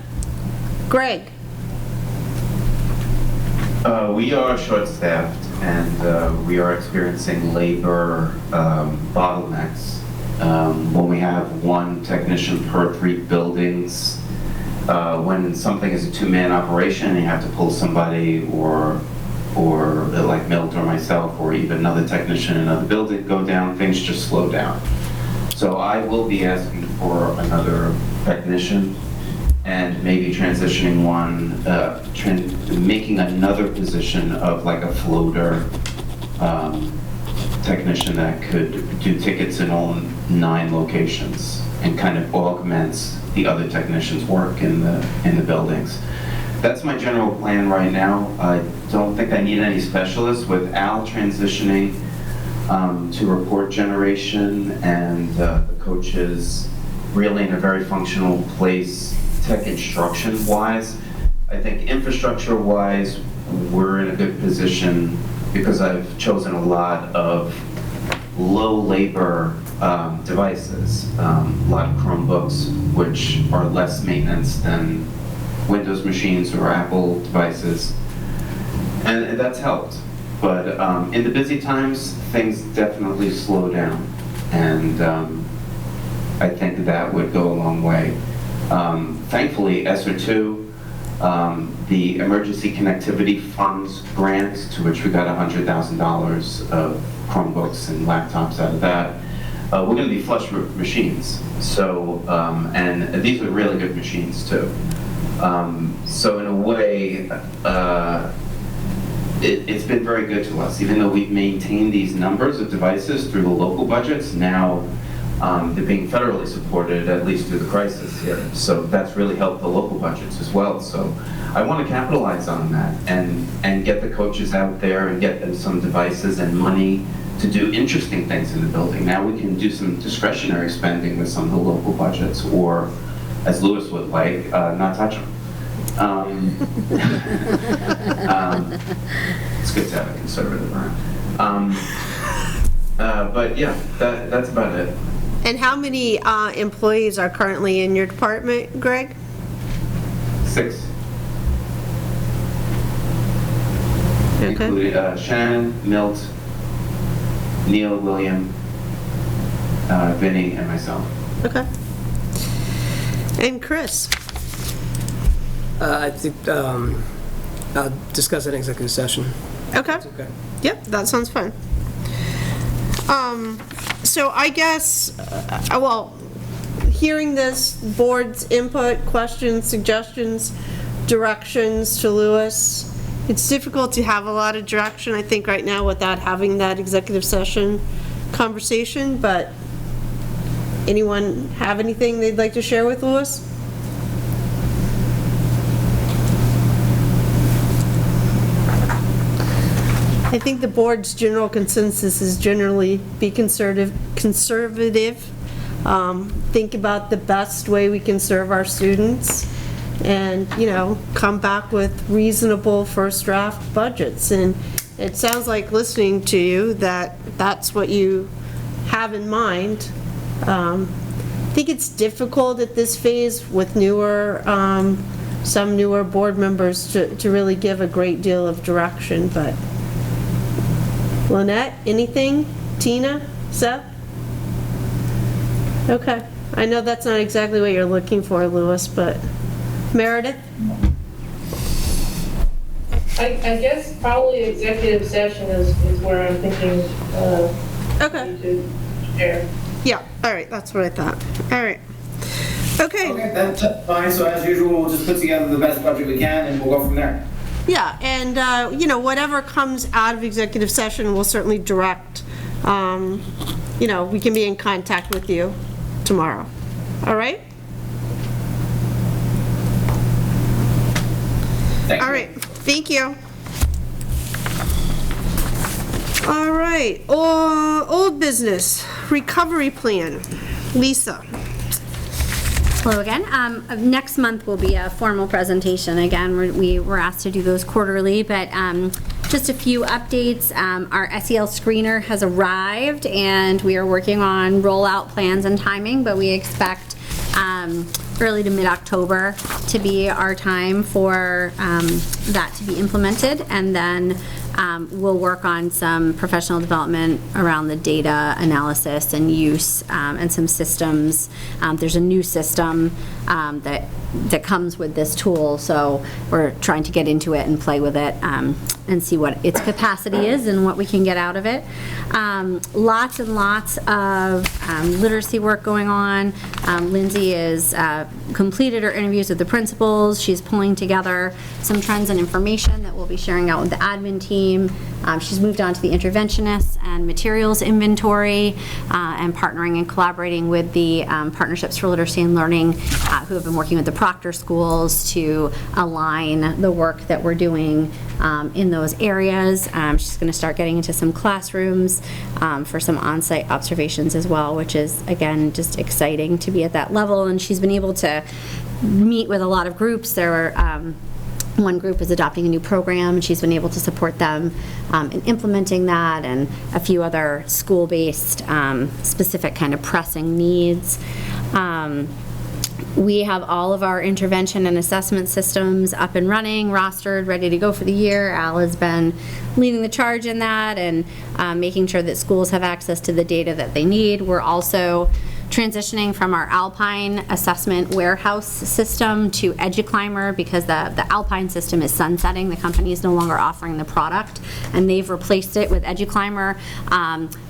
Greg? We are short-staffed and we are experiencing labor bottlenecks. When we have 1 technician per 3 buildings, when something is a 2-man operation and you have to pull somebody or like Milt or myself or even another technician in another building go down, things just slow down. So I will be asking for another technician and maybe transitioning making another position of like a floater technician that could do tickets in all 9 locations and kind of augments the other technicians' work in the buildings. That's my general plan right now. I don't think I need any specialists. With Al transitioning to report generation and the coaches really in a very functional place tech instruction-wise, I think infrastructure-wise, we're in a good position because I've chosen a lot of low-labor devices, a lot of Chromebooks, which are less maintenance than Windows machines or Apple devices, and that's helped. But in the busy times, things definitely slow down, and I think that would go a long way. Thankfully, ESSER 2, the Emergency Connectivity Funds grant, to which we got $100,000 of Chromebooks and laptops out of that, we're going to be flush with machines. So, and these are really good machines too. So in a way, it's been very good to us. Even though we've maintained these numbers of devices through the local budgets, now They're being federally supported, at least through the crisis here. So that's really helped the local budgets as well. So I want to capitalize on that and get the coaches out there and get them some devices and money to do interesting things in the building. Now we can do some discretionary spending with some of the local budgets, or, as Lewis would like, not touch them. It's good to have a conservative around. But yeah, that's about it. And how many employees are currently in your department, Greg? 6. Okay. Including Shannon, Milt, Neil, William, Vinny, and myself. Okay. And Chris? I think I'll discuss it in executive session. Okay. Okay. Yep, that sounds fun. So I guess, well, hearing this, board's input, questions, suggestions, directions to Lewis, it's difficult to have a lot of direction, I think, right now without having that executive session conversation, but anyone have anything they'd like to share with Lewis? I think the board's general consensus is generally be conservative, think about the best way we can serve our students, and, you know, come back with reasonable first draft budgets. And it sounds like, listening to you, that that's what you have in mind. I think it's difficult at this phase with newer, some newer board members to really give a great deal of direction, but Lynette, anything? Tina? Seth? Okay. I know that's not exactly what you're looking for, Lewis, but Meredith? I guess probably executive session is where I'm thinking Okay. to share. Yeah, all right, that's what I thought. All right. Okay. Okay, that's fine. So as usual, we'll just put together the best budget we can and we'll go from there. Yeah, and, you know, whatever comes out of executive session, we'll certainly direct. You know, we can be in contact with you tomorrow. All right? Thank you. All right, thank you. All right, old business, recovery plan. Lisa. Hello again. Next month will be a formal presentation. Again, we were asked to do those quarterly, but just a few updates. Our SEL screener has arrived, and we are working on rollout plans and timing, but we expect early to mid-October to be our time for that to be implemented, and then we'll work on some professional development around the data analysis and use and some systems. There's a new system that comes with this tool, so we're trying to get into it and play with it and see what its capacity is and what we can get out of it. Lots and lots of literacy work going on. Lindsay is completed her interviews with the principals. She's pulling together some trends and information that we'll be sharing out with the admin team. She's moved on to the interventionists and materials inventory, and partnering and collaborating with the Partnerships for Literacy and Learning, who have been working with the Proctor schools to align the work that we're doing in those areas. She's going to start getting into some classrooms for some on-site observations as well, which is, again, just exciting to be at that level. And she's been able to meet with a lot of groups. There were one group is adopting a new program, and she's been able to support them in implementing that, and a few other school-based specific kind of pressing needs. We have all of our intervention and assessment systems up and running, rostered, ready to go for the year. Al has been leading the charge in that and making sure that schools have access to the data that they need. We're also transitioning from our Alpine assessment warehouse system to EduClimber, because the Alpine system is sunsetting. The company is no longer offering the product, and they've replaced it with EduClimber,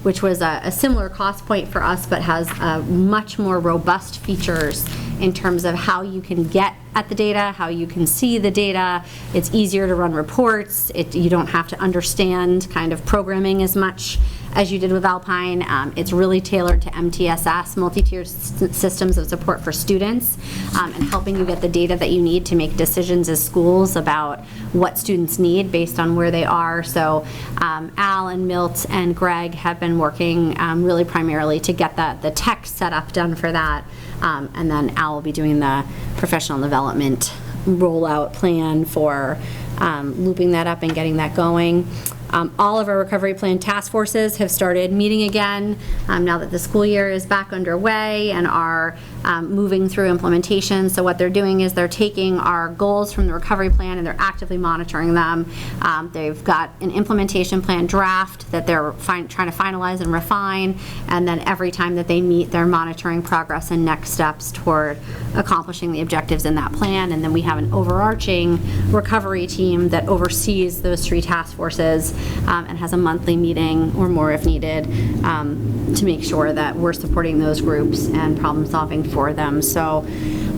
which was a similar cost point for us, but has much more robust features in terms of how you can get at the data, how you can see the data. It's easier to run reports. You don't have to understand kind of programming as much as you did with Alpine. It's really tailored to MTSS, multi-tiered systems of support for students, and helping you get the data that you need to make decisions as schools about what students need based on where they are. So Al and Milt and Greg have been working really primarily to get the tech setup done for that. And then Al will be doing the professional development rollout plan for looping that up and getting that going. All of our recovery plan task forces have started meeting again now that the school year is back underway and are moving through implementation. So what they're doing is they're taking our goals from the recovery plan and they're actively monitoring them. They've got an implementation plan draft that they're trying to finalize and refine, and then every time that they meet, they're monitoring progress and next steps toward accomplishing the objectives in that plan. And then we have an overarching recovery team that oversees those 3 task forces and has a monthly meeting or more if needed to make sure that we're supporting those groups and problem solving for them. So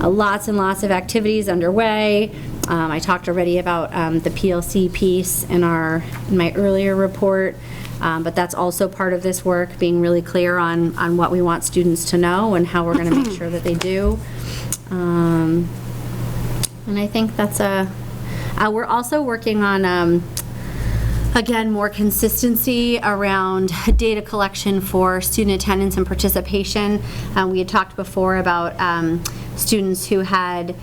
lots and lots of activities underway. I talked already about the PLC piece in my earlier report, but that's also part of this work, being really clear on what we want students to know and how we're going to make sure that they do. And I think that's we're also working on again, more consistency around data collection for student attendance and participation. We had talked before about students who had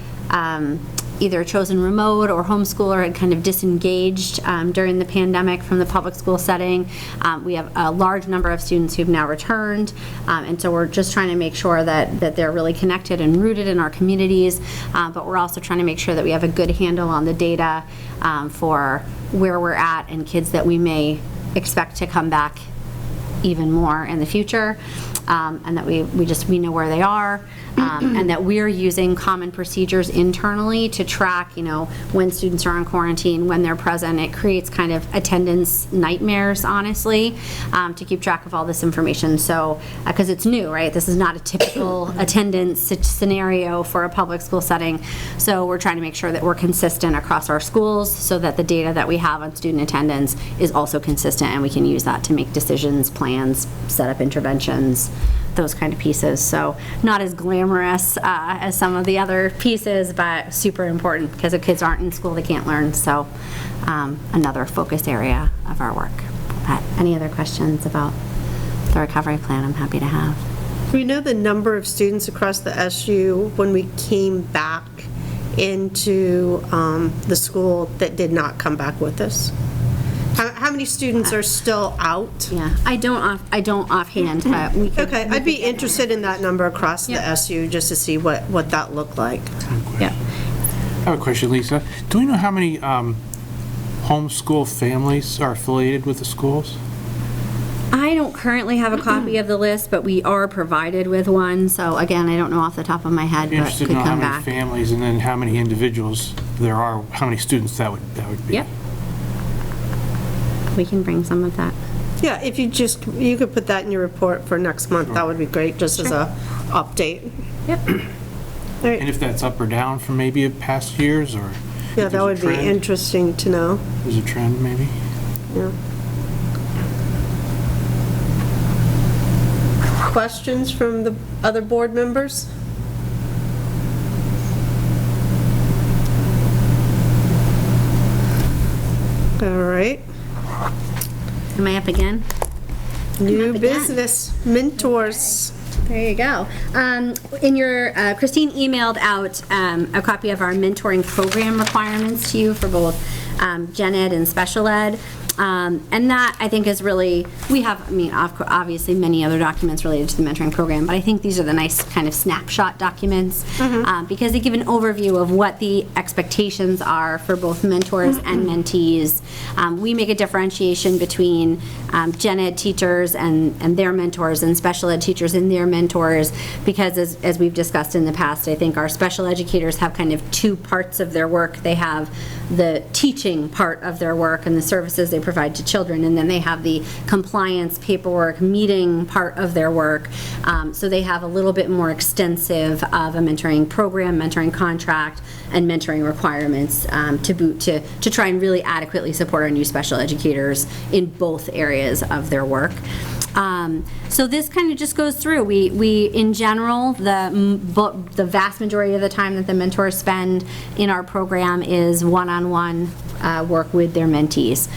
either chosen remote or homeschool or had kind of disengaged during the pandemic from the public school setting. We have a large number of students who've now returned, and so we're just trying to make sure that they're really connected and rooted in our communities, but we're also trying to make sure that we have a good handle on the data for where we're at and kids that we may expect to come back even more in the future, and that we know where they are, and that we're using common procedures internally to track, when students are on quarantine, when they're present. It creates kind of attendance nightmares, honestly, to keep track of all this information. So, because it's new, right? This is not a typical attendance scenario for a public school setting. So we're trying to make sure that we're consistent across our schools so that the data that we have on student attendance is also consistent, and we can use that to make decisions, plans, set up interventions, those kind of pieces. So not as glamorous as some of the other pieces, but super important because if kids aren't in school, they can't learn. So another focus area of our work. But any other questions about the recovery plan, I'm happy to have. Do we know the number of students across the SU when we came back into the school that did not come back with us? How many students are still out? Yeah, I don't offhand, but we can. Okay, I'd be interested in that number across the SU just to see what that looked like. Yeah. I have a question, Lisa. Do we know how many homeschool families are affiliated with the schools? I don't currently have a copy of the list, but we are provided with one. So again, I don't know off the top of my head, but Interested could to know how come many back. families and then how many individuals there are, how many students that would be. Yep. We can bring some of that. Yeah, if you could put that in your report for next month, that would be great, just as a update. Yep. All right. And if that's up or down from maybe past years, or Yeah, if that there's a would be trend? interesting to know. There's a trend, maybe? Yeah. Questions from the other board members? All right. Am I up again? New up again. business, mentors. There you go. In your, Christine emailed out a copy of our mentoring program requirements to you for both gen ed and special ed. And that, I think, is really, we have, obviously many other documents related to the mentoring program, but I think these are the nice kind of snapshot documents because they give an overview of what the expectations are for both mentors and mentees. We make a differentiation between gen ed teachers and their mentors, and special ed teachers and their mentors, because as we've discussed in the past, I think our special educators have kind of two parts of their work. They have the teaching part of their work and the services they provide to children, and then they have the compliance, paperwork, meeting part of their work. So they have a little bit more extensive of a mentoring program, mentoring contract, and mentoring requirements to boot to try and really adequately support our new special educators in both areas of their work. So this kind of just goes through. We in general, the vast majority of the time that the mentors spend in our program is one-on-one work with their mentees.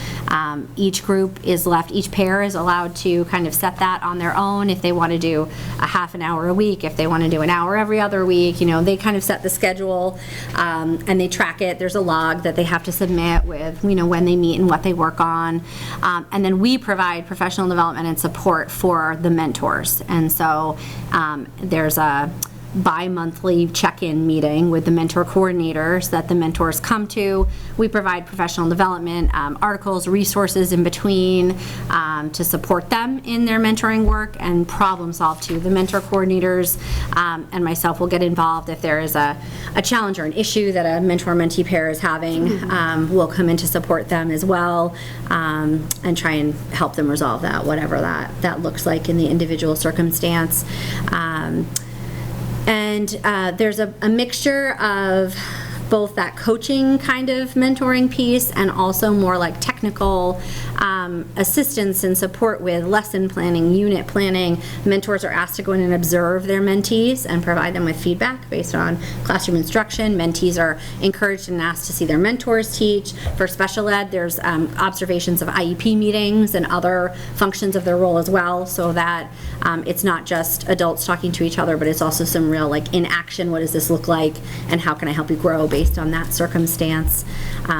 Each group is left, each pair is allowed to kind of set that on their own. If they want to do a half an hour a week, if they want to do an hour every other week, they kind of set the schedule and they track it. There's a log that they have to submit with, when they meet and what they work on. And then we provide professional development and support for the mentors. And so there's a bi-monthly check-in meeting with the mentor coordinators that the mentors come to. We provide professional development articles, resources in between to support them in their mentoring work and problem solve too. The mentor coordinators and myself will get involved if there is a challenge or an issue that a mentor-mentee pair is having. We'll come in to support them as well and try and help them resolve that, whatever that looks like in the individual circumstance. And there's a mixture of both that coaching kind of mentoring piece and also more like technical assistance and support with lesson planning, unit planning. Mentors are asked to go in and observe their mentees and provide them with feedback based on classroom instruction. Mentees are encouraged and asked to see their mentors teach. For special ed, there's observations of IEP meetings and other functions of their role as well, so that it's not just adults talking to each other, but it's also some real like in action, what does this look like and how can I help you grow based on that circumstance.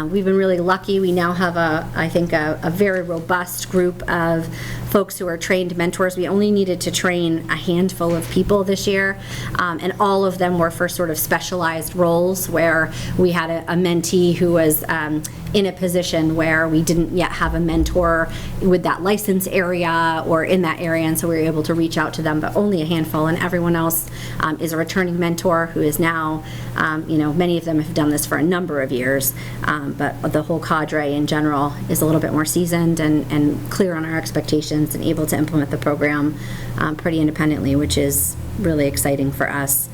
We've been really lucky. We now have I think a very robust group of folks who are trained mentors. We only needed to train a handful of people this year, and all of them were for sort of specialized roles where we had a mentee who was in a position where we didn't yet have a mentor with that license area or in that area, and so we were able to reach out to them, but only a handful, and everyone else is a returning mentor who is now, many of them have done this for a number of years, but the whole cadre in general is a little bit more seasoned and clear on our expectations and able to implement the program pretty independently, which is really exciting for us.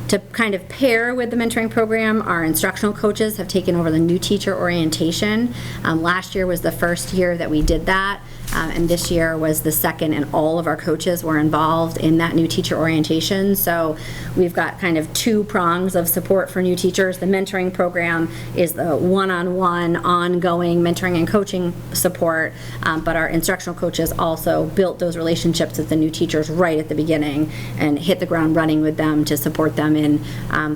To kind of pair with the mentoring program, our instructional coaches have taken over the new teacher orientation. Last year was the first year that we did that, and this year was the second, and all of our coaches were involved in that new teacher orientation. So we've got kind of two prongs of support for new teachers. The mentoring program is the one-on-one ongoing mentoring and coaching support, but our instructional coaches also built those relationships with the new teachers right at the beginning and hit the ground running with them to support them in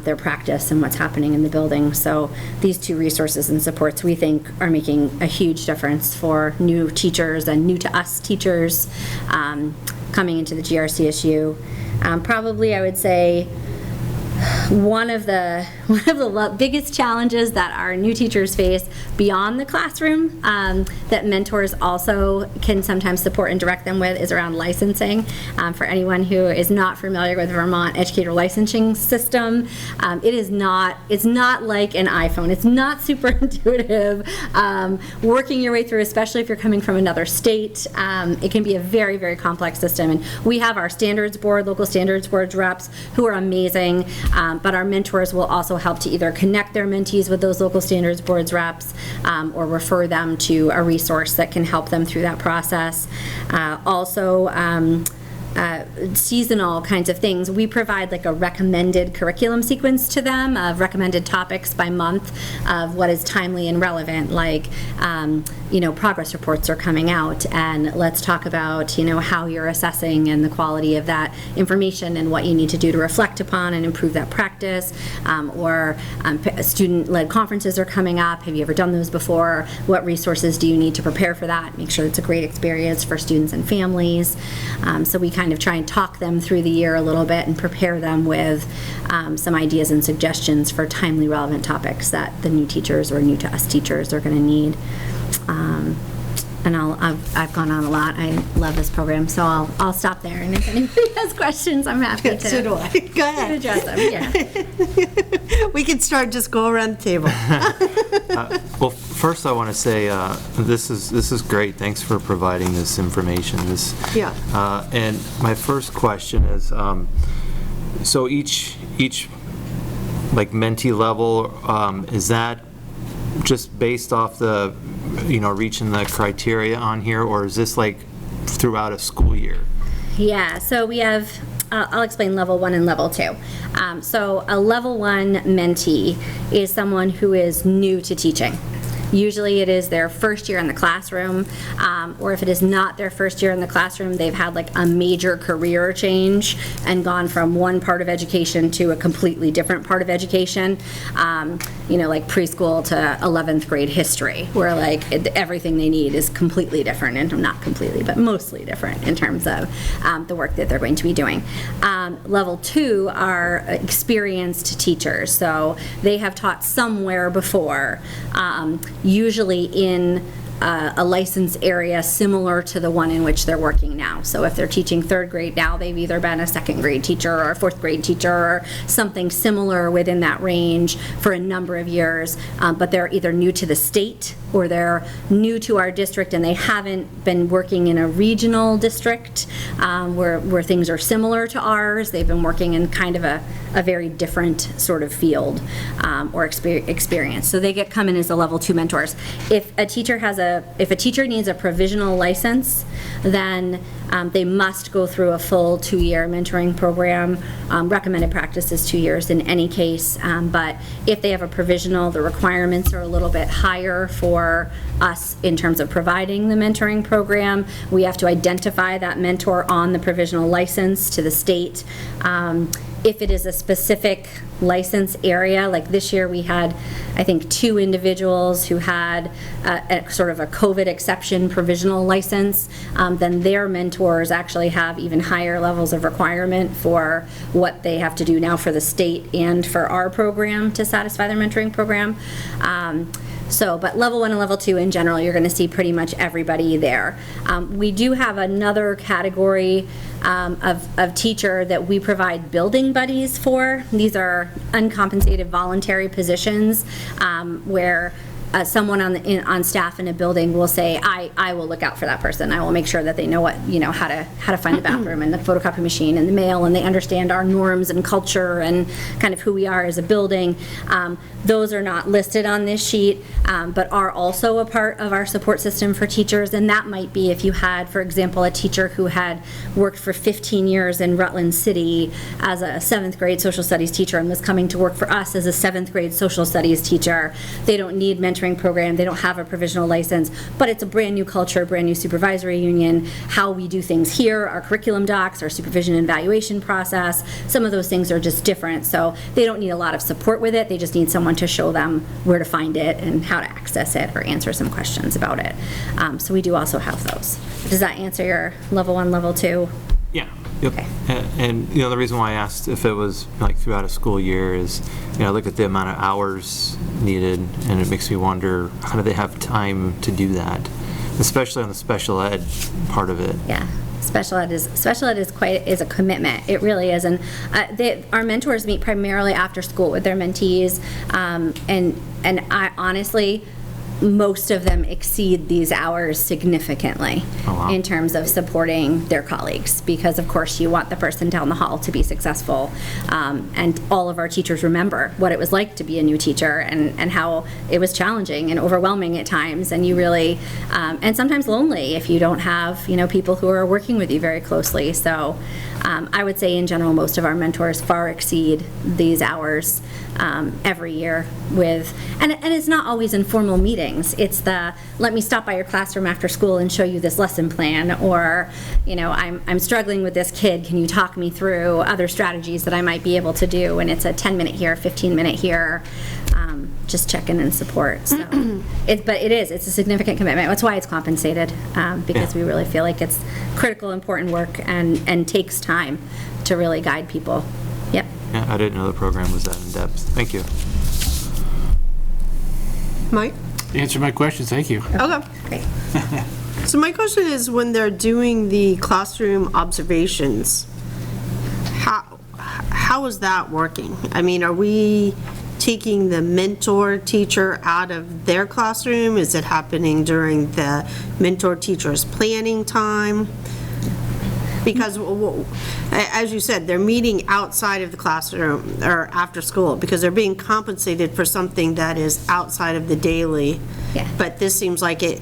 their practice and what's happening in the building. So these two resources and supports we think are making a huge difference for new teachers and new to us teachers coming into the GRCSU. Probably I would say one of the biggest challenges that our new teachers face beyond the classroom that mentors also can sometimes support and direct them with is around licensing. For anyone who is not familiar with the Vermont educator licensing system, it's not like an iPhone. It's not super intuitive. Working your way through, especially if you're coming from another state, it can be a very, very complex system. And we have our standards board, local standards board reps who are amazing. But our mentors will also help to either connect their mentees with those local standards boards reps or refer them to a resource that can help them through that process. Also, seasonal kinds of things. We provide like a recommended curriculum sequence to them of recommended topics by month of what is timely and relevant, like progress reports are coming out, and let's talk about how you're assessing and the quality of that information and what you need to do to reflect upon and improve that practice, or student-led conferences are coming up. Have you ever done those before? What resources do you need to prepare for that? Make sure it's a great experience for students and families. So we kind of try and talk them through the year a little bit and prepare them with some ideas and suggestions for timely, relevant topics that the new teachers or new to us teachers are going to need. And I've gone on a lot. I love this program, so I'll stop there. And if anybody has questions, I'm happy to. So do I. Go ahead. Address them, yeah. We can start, just go around the table. Well, first I want to say, this is great. Thanks for providing this information. Yeah. And my first question is, so each like mentee level, is that just based off the, reaching the criteria on here, or is this like throughout a school year? Yeah, so we have, I'll explain level 1 and level 2. So a level 1 mentee is someone who is new to teaching. Usually it is their first year in the classroom, or if it is not their first year in the classroom, they've had like a major career change and gone from one part of education to a completely different part of education, like preschool to 11th grade history, where like everything they need is completely different, and not completely, but mostly different in terms of the work that they're going to be doing. Level 2 are experienced teachers, so they have taught somewhere before, usually in a licensed area similar to the one in which they're working now. So if they're teaching 3rd grade now, they've either been a 2nd grade teacher or a 4th grade teacher or something similar within that range for a number of years, but they're either new to the state or they're new to our district and they haven't been working in a regional district where things are similar to ours. They've been working in kind of a very different sort of field or experience. So they come in as the level 2 mentors. If a teacher needs a provisional license, then they must go through a full 2-year mentoring program. Recommended practice is 2 years in any case, but if they have a provisional, the requirements are a little bit higher for us in terms of providing the mentoring program. We have to identify that mentor on the provisional license to the state. If it is a specific license area, like this year we had, I think, 2 individuals who had a sort of a Covet exception provisional license, then their mentors actually have even higher levels of requirement for what they have to do now for the state and for our program to satisfy their mentoring program. But level 1 and level 2 in general, you're going to see pretty much everybody there. We do have another category of teacher that we provide building buddies for. These are uncompensated voluntary positions where someone on staff in a building will say, I will look out for that person. I will make sure that they know how to find the bathroom and the photocopy machine and the mail, and they understand our norms and culture and kind of who we are as a building. Those are not listed on this sheet, but are also a part of our support system for teachers. And that might be if you had, for example, a teacher who had worked for 15 years in Rutland City as a 7th grade social studies teacher and was coming to work for us as a 7th grade social studies teacher. They don't need mentoring program, they don't have a provisional license, but it's a brand new culture, brand new supervisory union, how we do things here, our curriculum docs, our supervision and evaluation process, some of those things are just different, so they don't need a lot of support with it, they just need someone to show them where to find it and how to access it or answer some questions about it. So we do also have those. Does that answer your level 1, level 2? Yeah. Yep. Okay. And the reason why I asked if it was like throughout a school year is, I look at the amount of hours needed, and it makes me wonder, how do they have time to do that, especially on the special ed part of it? Yeah. Special ed is a commitment. It really is, and our mentors meet primarily after school with their mentees, and I honestly, most of them exceed these hours significantly. Oh, wow. In terms of supporting their colleagues, because of course you want the person down the hall to be successful, and all of our teachers remember what it was like to be a new teacher and how it was challenging and overwhelming at times, and you really and sometimes lonely if you don't have people who are working with you very closely. So I would say in general most of our mentors far exceed these hours every year and it's not always informal meetings. It's let me stop by your classroom after school and show you this lesson plan, or I'm struggling with this kid, can you talk me through other strategies that I might be able to do, and it's a 10-minute here, 15-minute here, just check in and support. So it's a significant commitment. That's why it's compensated, because we really feel like it's critical, important work and takes time to really guide people. Yep. Yeah, I didn't know the program was that in depth. Thank you. Mike? Answer my questions, thank you. Okay. Great. So my question is, when they're doing the classroom observations, how is that working? I mean, are we taking the mentor teacher out of their classroom? Is it happening during the mentor teacher's planning time? Because, as you said, they're meeting outside of the classroom or after school because they're being compensated for something that is outside of the daily. Yeah. But this seems like it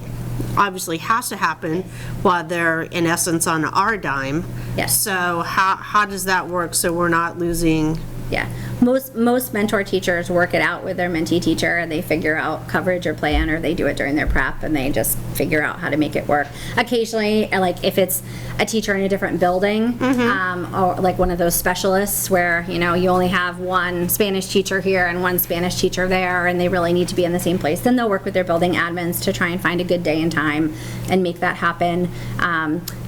obviously has to happen while they're, in essence, on our dime. Yes. So how does that work so we're not losing? Yeah, most mentor teachers work it out with their mentee teacher, and they figure out coverage or plan, or they do it during their prep, and they just figure out how to make it work. Occasionally, like if it's a teacher in a different building, or like one of those specialists where, you know, you only have one Spanish teacher here and one Spanish teacher there, and they really need to be in the same place, then they'll work with their building admins to try and find a good day and time and make that happen.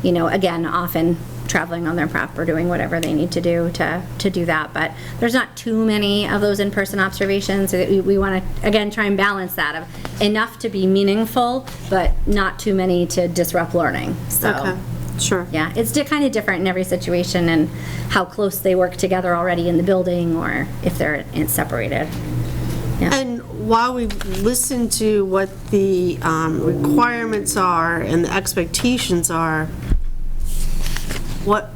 You know, again, often traveling on their prep or doing whatever they need to do to do that, but there's not too many of those in-person observations. We want to, again, try and balance that of enough to be meaningful, but not too many to disrupt learning. So, Okay, sure. yeah, it's kind of different in every situation and how close they work together already in the building or if they're separated. Yeah. And while we've listened to what the requirements are and the expectations are,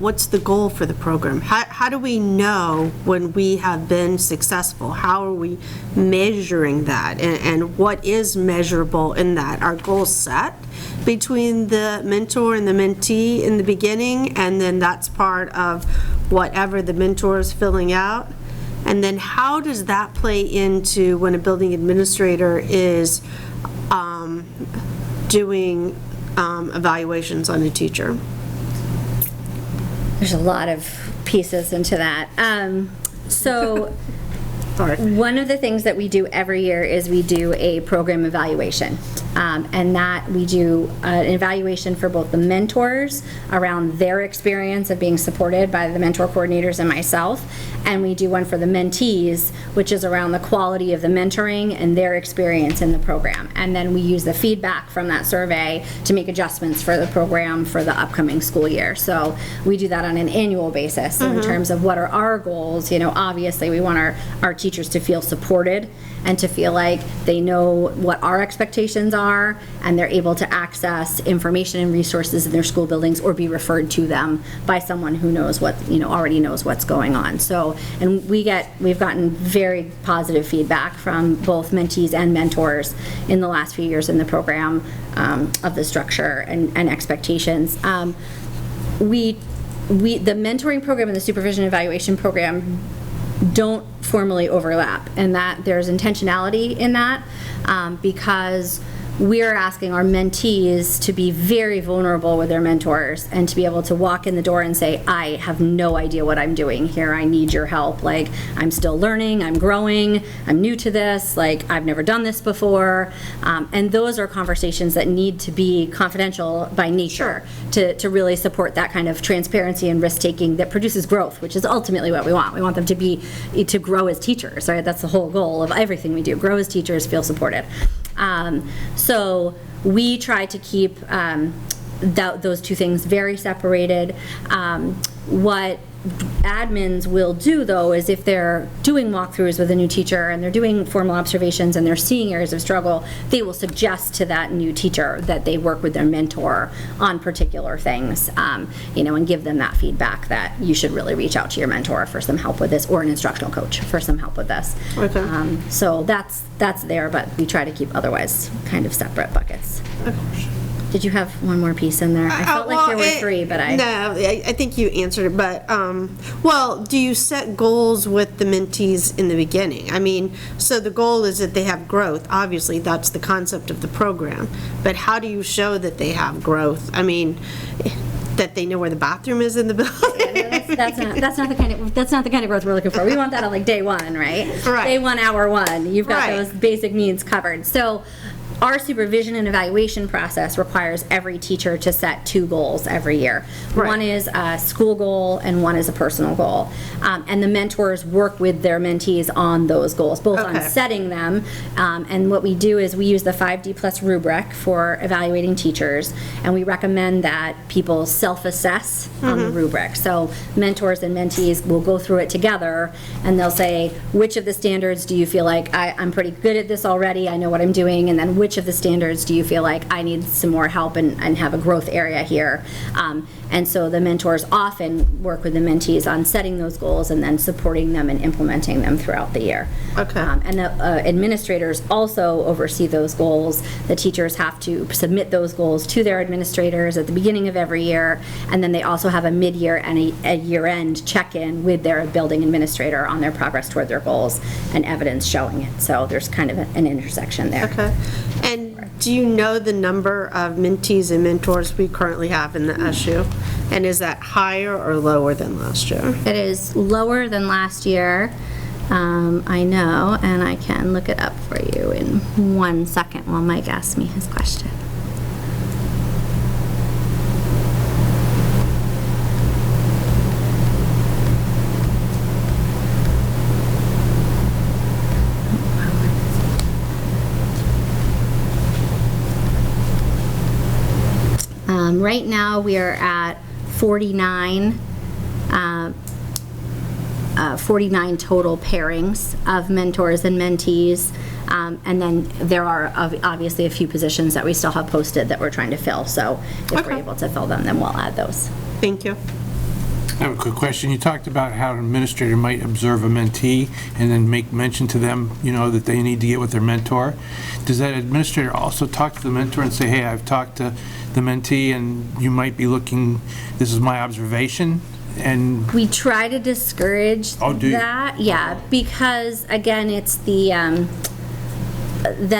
what's the goal for the program? How do we know when we have been successful? How are we measuring that? And what is measurable in that? Are goals set between the mentor and the mentee in the beginning, and then that's part of whatever the mentor is filling out? And then how does that play into when a building administrator is doing evaluations on a teacher? There's a lot of pieces into that. So one of the things that we do every year is we do a program evaluation. And that we do an evaluation for both the mentors around their experience of being supported by the mentor coordinators and myself, and we do one for the mentees, which is around the quality of the mentoring and their experience in the program. And then we use the feedback from that survey to make adjustments for the program for the upcoming school year. So we do that on an annual basis. So in terms of what are our goals, you know, obviously we want our teachers to feel supported and to feel like they know what our expectations are and they're able to access information and resources in their school buildings or be referred to them by someone who knows what, you know, already knows what's going on. So, and we've gotten very positive feedback from both mentees and mentors in the last few years in the program of the structure and expectations. The mentoring program and the supervision evaluation program don't formally overlap, and that there's intentionality in that because we're asking our mentees to be very vulnerable with their mentors and to be able to walk in the door and say, I have no idea what I'm doing here, I need your help, like I'm still learning, I'm growing, I'm new to this, like I've never done this before, and those are conversations that need to be confidential by nature to really support that kind of transparency and risk-taking that produces growth, which is ultimately what we want. We want them to grow as teachers, right? That's the whole goal of everything we do, grow as teachers, feel supported. So we try to keep those two things very separated. What admins will do, though, is if they're doing walkthroughs with a new teacher and they're doing formal observations and they're seeing areas of struggle, they will suggest to that new teacher that they work with their mentor on particular things, you know, and give them that feedback that you should really reach out to your mentor for some help with this, or an instructional coach for some help with this. Okay. So that's there, but we try to keep otherwise kind of separate buckets. Did you have one more piece in there? I felt like there were three, but No, I think you answered it, but, well, do you set goals with the mentees in the beginning? I mean, so the goal is that they have growth. Obviously, that's the concept of the program. But how do you show that they have growth? I mean, that they know where the bathroom is in the building? That's not the kind of growth we're looking for. We want that on like day one, right? Right. Day one, hour one. You've got Right. those basic needs covered. So our supervision and evaluation process requires every teacher to set 2 goals every year. Right. One is a school goal and one is a personal goal. And the mentors work with their mentees on those goals, both on Okay. setting them, and what we do is we use the 5D plus rubric for evaluating teachers, and we recommend that people self-assess on the rubric. So mentors and mentees will go through it together, and they'll say, which of the standards do you feel like I'm pretty good at this already, I know what I'm doing, and then which of the standards do you feel like I need some more help and have a growth area here. And so the mentors often work with the mentees on setting those goals and then supporting them and implementing them throughout the year. Okay. And the administrators also oversee those goals. The teachers have to submit those goals to their administrators at the beginning of every year, and then they also have a mid-year and a year-end check-in with their building administrator on their progress toward their goals and evidence showing it. So there's kind of an intersection there. Okay. And do you know the number of mentees and mentors we currently have in the SU? And is that higher or lower than last year? It is lower than last year, I know, and I can look it up for you in 1 second while Mike asks me his question. Right now, we are at 49 total pairings of mentors and mentees. And then there are obviously a few positions that we still have posted that we're trying to fill. So if we're Okay. able to fill them, then we'll add those. Thank you. I have a quick question. You talked about how an administrator might observe a mentee and then make mention to them, that they need to get with their mentor. Does that administrator also talk to the mentor and say, hey, I've talked to the mentee and you might be looking, this is my observation? And We try to discourage Oh, do you? that, yeah, because again, it's then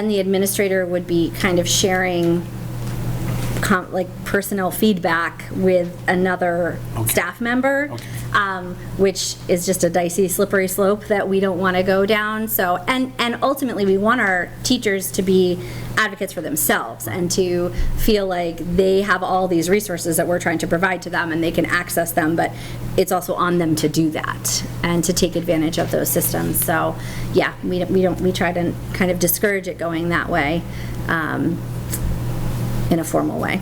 the administrator would be kind of sharing personnel feedback with another staff member, which is just a dicey, slippery slope that we don't want to go down. So, and ultimately, we want our teachers to be advocates for themselves and to feel like they have all these resources that we're trying to provide to them and they can access them, but it's also on them to do that and to take advantage of those systems. So, yeah, we try to kind of discourage it going that way. In a formal way.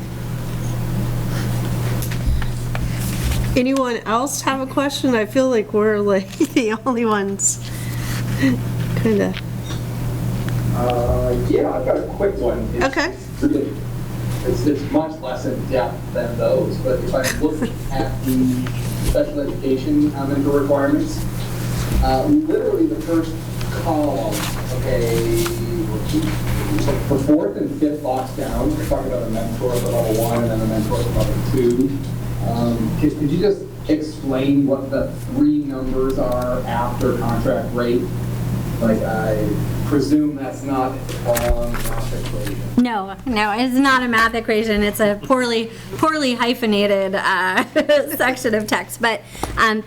Anyone else have a question? I feel like we're like the only ones kind of. Yeah, I've got a quick one. Okay. It's much less in depth than those, but if I look at the special education mentor requirements, literally the first column, the 4th and 5th box down, we're talking about a mentor for level 1 and then a mentor for level 2. Could you just explain what the 3 numbers are after contract rate? Like, I presume that's not a math equation. No, it's not a math equation. It's a poorly hyphenated section of text. But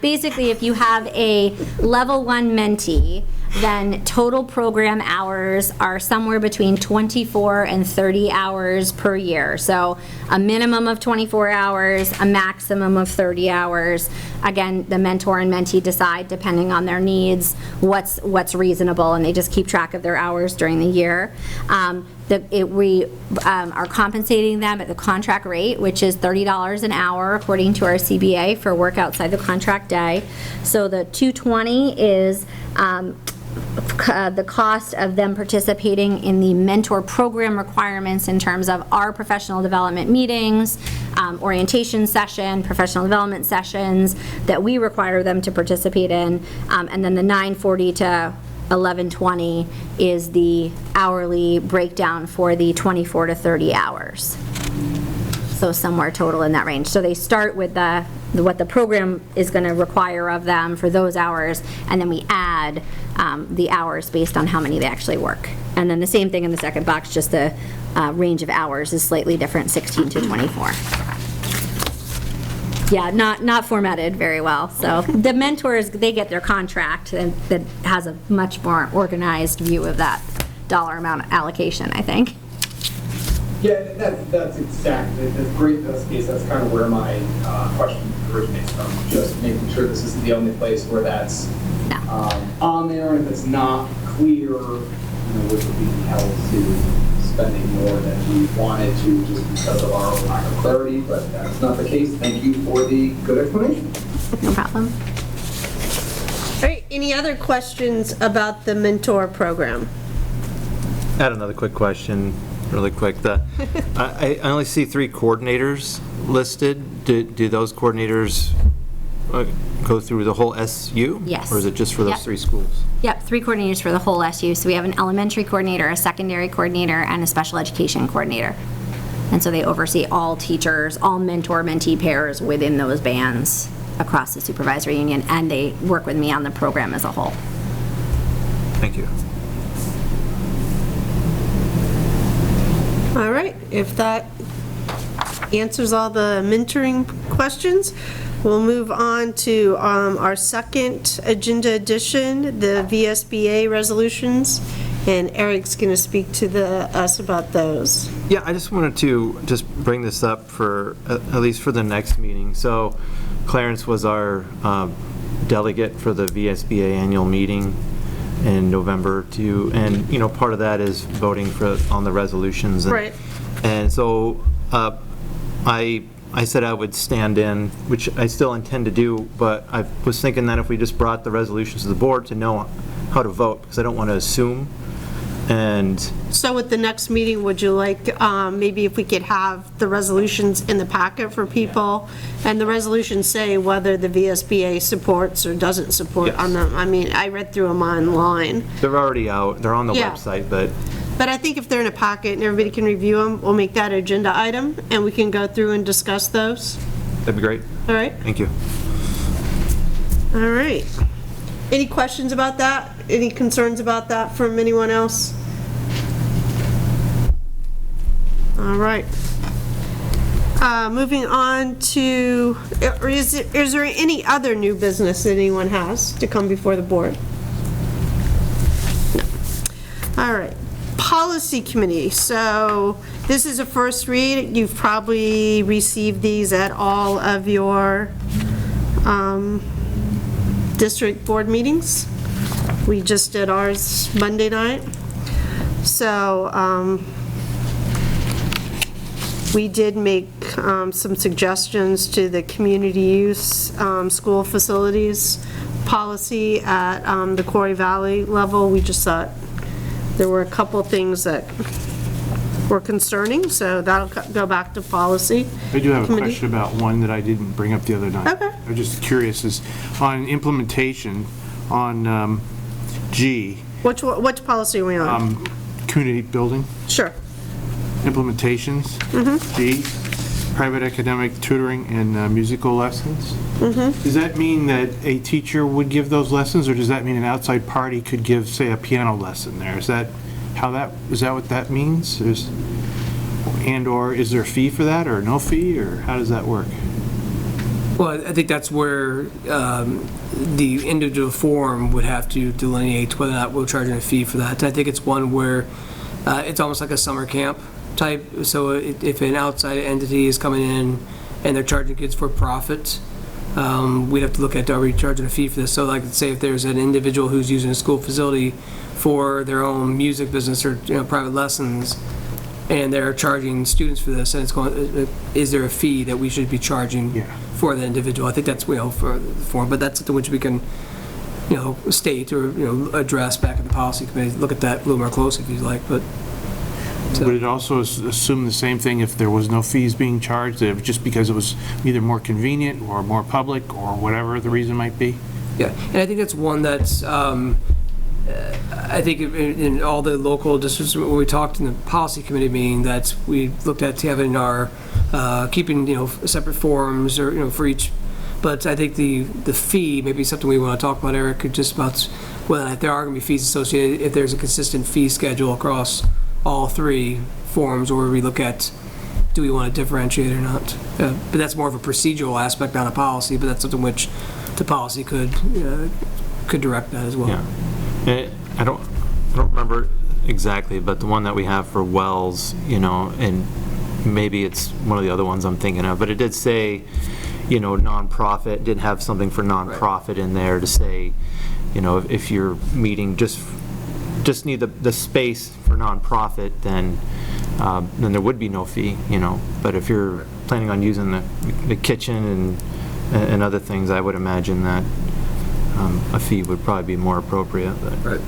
basically, if you have a level 1 mentee, then total program hours are somewhere between 24 and 30 hours per year. So a minimum of 24 hours, a maximum of 30 hours. Again, the mentor and mentee decide, depending on their needs, what's reasonable, and they just keep track of their hours during the year. We are compensating them at the contract rate, which is $30 an hour according to our CBA for work outside the contract day. So the $220 is the cost of them participating in the mentor program requirements in terms of our professional development meetings, orientation session, professional development sessions that we require them to participate in, and then the $940 to $1120 is the hourly breakdown for the 24 to 30 hours. So somewhere total in that range. So they start with what the program is going to require of them for those hours, and then we add the hours based on how many they actually work. And then the same thing in the second box, just the range of hours is slightly different, 16 to 24. Yeah, not formatted very well. So the mentors, they get their contract and that has a much more organized view of that dollar amount allocation, I think. Yeah, that's exactly, that's great, that's the case, that's kind of where my question originates from, just making sure this isn't the only place where that's on there, and if it's not clear, would we be held to spending more than we wanted to just because of our lack of clarity, but that's not the case. Thank you for the good explanation. No problem. All right, any other questions about the mentor program? I had another quick question, really quick. I only see 3 coordinators listed. Do those coordinators go through the whole SU? Yes. Or is it just for those Yep. 3 schools? Yep, 3 coordinators for the whole SU. So we have an elementary coordinator, a secondary coordinator, and a special education coordinator. And so they oversee all teachers, all mentor-mentee pairs within those bands across the supervisory union, and they work with me on the program as a whole. Thank you. All right, if that answers all the mentoring questions, we'll move on to our second agenda addition, the VSBA resolutions, and Eric's going to speak to us about those. Yeah, I just wanted to just bring this up for, at least for the next meeting. So Clarence was our delegate for the VSBA annual meeting in November and part of that is voting on the resolutions. Right. And so I said I would stand in, which I still intend to do, but I was thinking that if we just brought the resolutions to the board to know how to vote, because I don't want to assume. And So at the next meeting, would you like, maybe if we could have the resolutions in the packet for people, and the resolutions say whether the VSBA supports or doesn't support Yes. on them? I mean, I read through them online. they're already out, they're on the Yeah. website, but But I think if they're in a packet and everybody can review them, we'll make that agenda item, and we can go through and discuss those. that'd be great. All right? Thank you. All right. Any questions about that? Any concerns about that from anyone else? All right. Moving on to, is there any other new business that anyone has to come before the board? No. All right. Policy Committee. So this is a first read. You've probably received these at all of your district board meetings. We just did ours Monday night. So we did make some suggestions to the community use school facilities policy at the Quarry Valley level. We just thought there were a couple things that were concerning, so that'll go back to policy. I do have a committee. question about one that I didn't bring up the other night. Okay. I'm just curious, is on implementation, on G, Which policy are we on? community building, Sure. implementations, G, private academic tutoring and musical lessons. Does that mean that a teacher would give those lessons, or does that mean an outside party could give, say, a piano lesson there? Is that what that means? And/or is there a fee for that, or no fee, or how does that work? Well, I think that's where the individual form would have to delineate whether or not we're charging a fee for that. I think it's one where it's almost like a summer camp type. So if an outside entity is coming in and they're charging kids for profit, we'd have to look at, are we charging a fee for this? So like, say if there's an individual who's using a school facility for their own music business or private lessons, and they're charging students for this, and it's going, is there a fee that we should be charging for the individual? I think that's, for the form, but that's something which we can, state or, address back at the policy committee. Look at that a little more closely if you'd like, but. So. Would it also assume the same thing if there was no fees being charged, that it was just because it was either more convenient or more public or whatever the reason might be? Yeah, and I think that's one that's, I think in all the local districts, when we talked in the policy committee meeting, that we looked at having our, keeping, separate forms or, for each, but I think the fee may be something we want to talk about, Eric, just about whether if there are going to be fees associated, if there's a consistent fee schedule across all 3 forms, or we look at, do we want to differentiate or not? But that's more of a procedural aspect, not a policy, but that's something which the policy could direct that as well. Yeah. I don't remember, exactly, but the one that we have for Wells, you know, and maybe it's one of the other ones I'm thinking of, but it did say, you know, nonprofit, did have something for nonprofit in there to say, you know, if you're meeting, just need the space for nonprofit, then there would be no fee, you know. But if you're planning on using the kitchen and other things, I would imagine that a fee would probably be more appropriate. But. Right.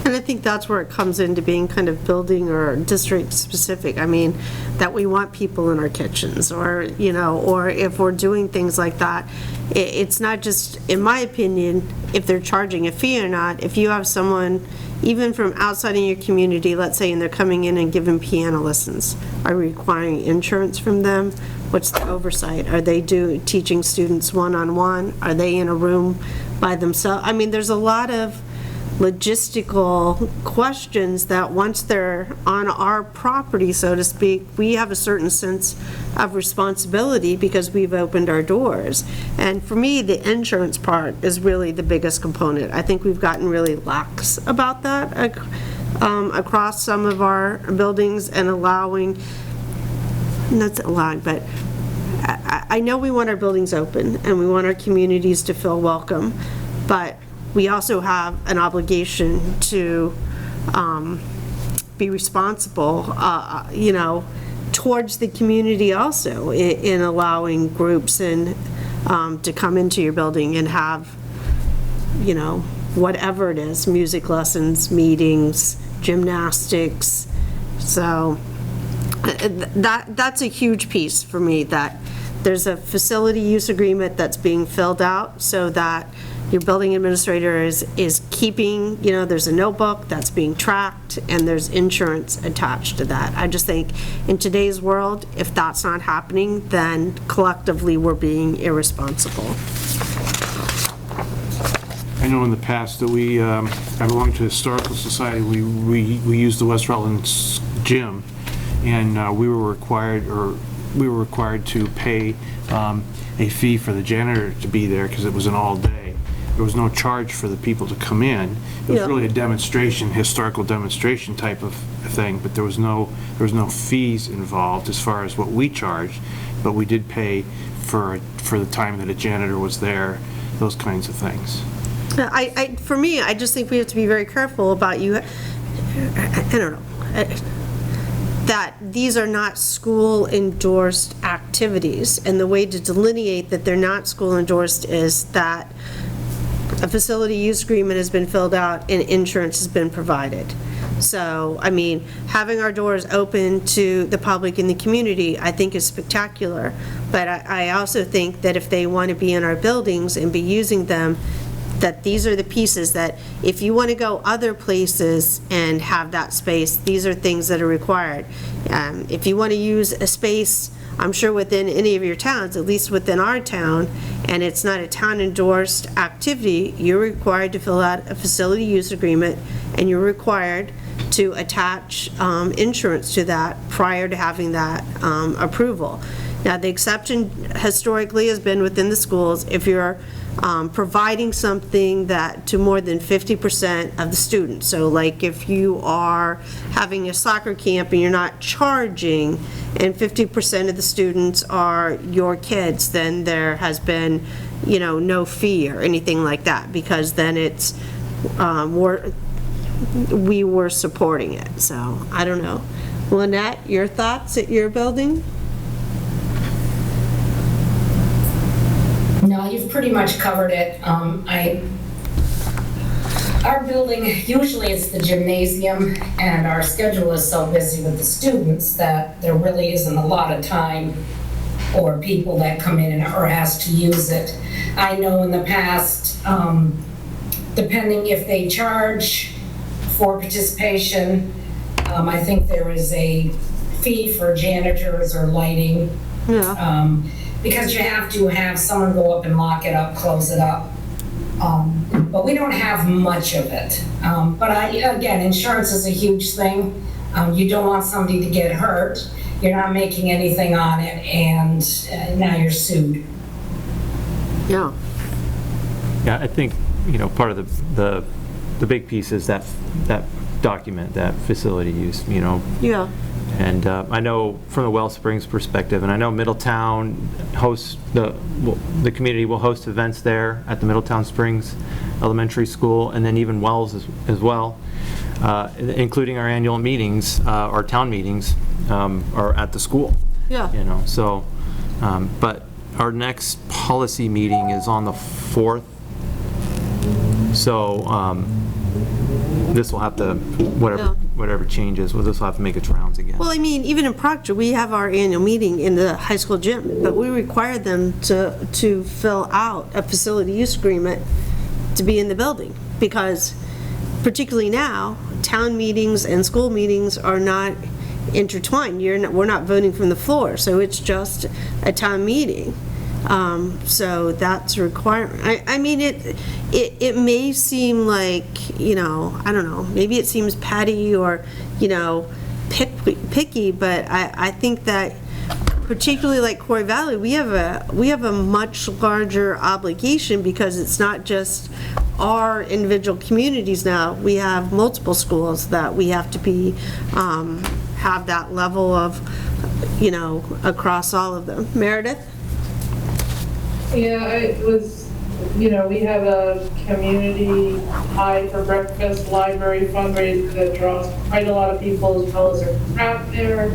And I think that's where it comes into being kind of building or district specific. I mean, that we want people in our kitchens, or, you know, or if we're doing things like that, it's not just, in my opinion, if they're charging a fee or not. If you have someone, even from outside in your community, let's say, and they're coming in and giving piano lessons, are we requiring insurance from them? What's the oversight? Are they teaching students one-on-one? Are they in a room by themselves? I mean, there's a lot of logistical questions that once they're on our property, so to speak, we have a certain sense of responsibility because we've opened our doors. And for me, the insurance part is really the biggest component. I think we've gotten really lax about that across some of our buildings, and allowing, not allowing, but I know we want our buildings open and we want our communities to feel welcome, but we also have an obligation to be responsible, you know, towards the community also, in allowing groups and to come into your building and have, you know, whatever it is, music lessons, meetings, gymnastics. So that's a huge piece for me, that there's a facility use agreement that's being filled out so that your building administrator is keeping, you know, there's a notebook that's being tracked and there's insurance attached to that. I just think in today's world, if that's not happening, then collectively we're being irresponsible. I know in the past that I belonged to the Historical Society, we used the West Rutland gym, and we were required to pay a fee for the janitor to be there because it was an all-day. There was no charge for the people to come in. It was really a demonstration, historical demonstration type of thing, but there was no fees involved as far as what we charged, but we did pay for the time that a janitor was there, those kinds of things. For me, I just think we have to be very careful about I don't know, that these are not school-endorsed activities, and the way to delineate that they're not school-endorsed is that a facility use agreement has been filled out and insurance has been provided. So, I mean, having our doors open to the public in the community, I think is spectacular, but I also think that if they want to be in our buildings and be using them, that these are the pieces that if you want to go other places and have that space, these are things that are required. If you want to use a space, I'm sure within any of your towns, at least within our town, and it's not a town-endorsed activity, you're required to fill out a facility use agreement, and you're required to attach insurance to that prior to having that approval. Now, the exception historically has been within the schools if you're providing something that to more than 50% of the students. So like if you are having a soccer camp and you're not charging and 50% of the students are your kids, then there has been, you know, no fee or anything like that, because then it's, we were supporting it. So I don't know. Lynette, your thoughts at your building? No, you've pretty much covered it. Our building, usually it's the gymnasium, and our schedule is so busy with the students that there really isn't a lot of time or people that come in and are asked to use it. I know in the past, depending if they charge for participation, I think there is a fee for janitors or lighting. Yeah. Because you have to have someone go up and lock it up, close it up. But we don't have much of it. But again, insurance is a huge thing. You don't want somebody to get hurt. You're not making anything on it, and now you're sued. Yeah. Yeah, I think, you know, part of the big piece is that document that facility use, you know. Yeah. And I know from the Wellsprings perspective, and I know Middletown hosts, the community will host events there at the Middletown Springs Elementary School, and then even Wells as well, including our annual meetings, our town meetings, are at the school. Yeah. You know, so, but our next policy meeting is on the 4th. So this will have to, whatever changes, this will have to make its rounds again. Well, I mean, even in Proctor, we have our annual meeting in the high school gym, but we require them to fill out a facility use agreement to be in the building, because particularly now, town meetings and school meetings are not intertwined. We're not voting from the floor, so it's just a town meeting. So that's a requirement. I mean, it may seem like, you know, I don't know, maybe it seems petty or, you know, picky, but I think that particularly like Corey Valley, we have a much larger obligation, because it's not just our individual communities now. We have multiple schools that we have to be, have that level of, you know, across all of them. Meredith? Yeah, it was, you know, we have a community pie for breakfast library fundraiser that draws quite a lot of people, as well as a craft fair.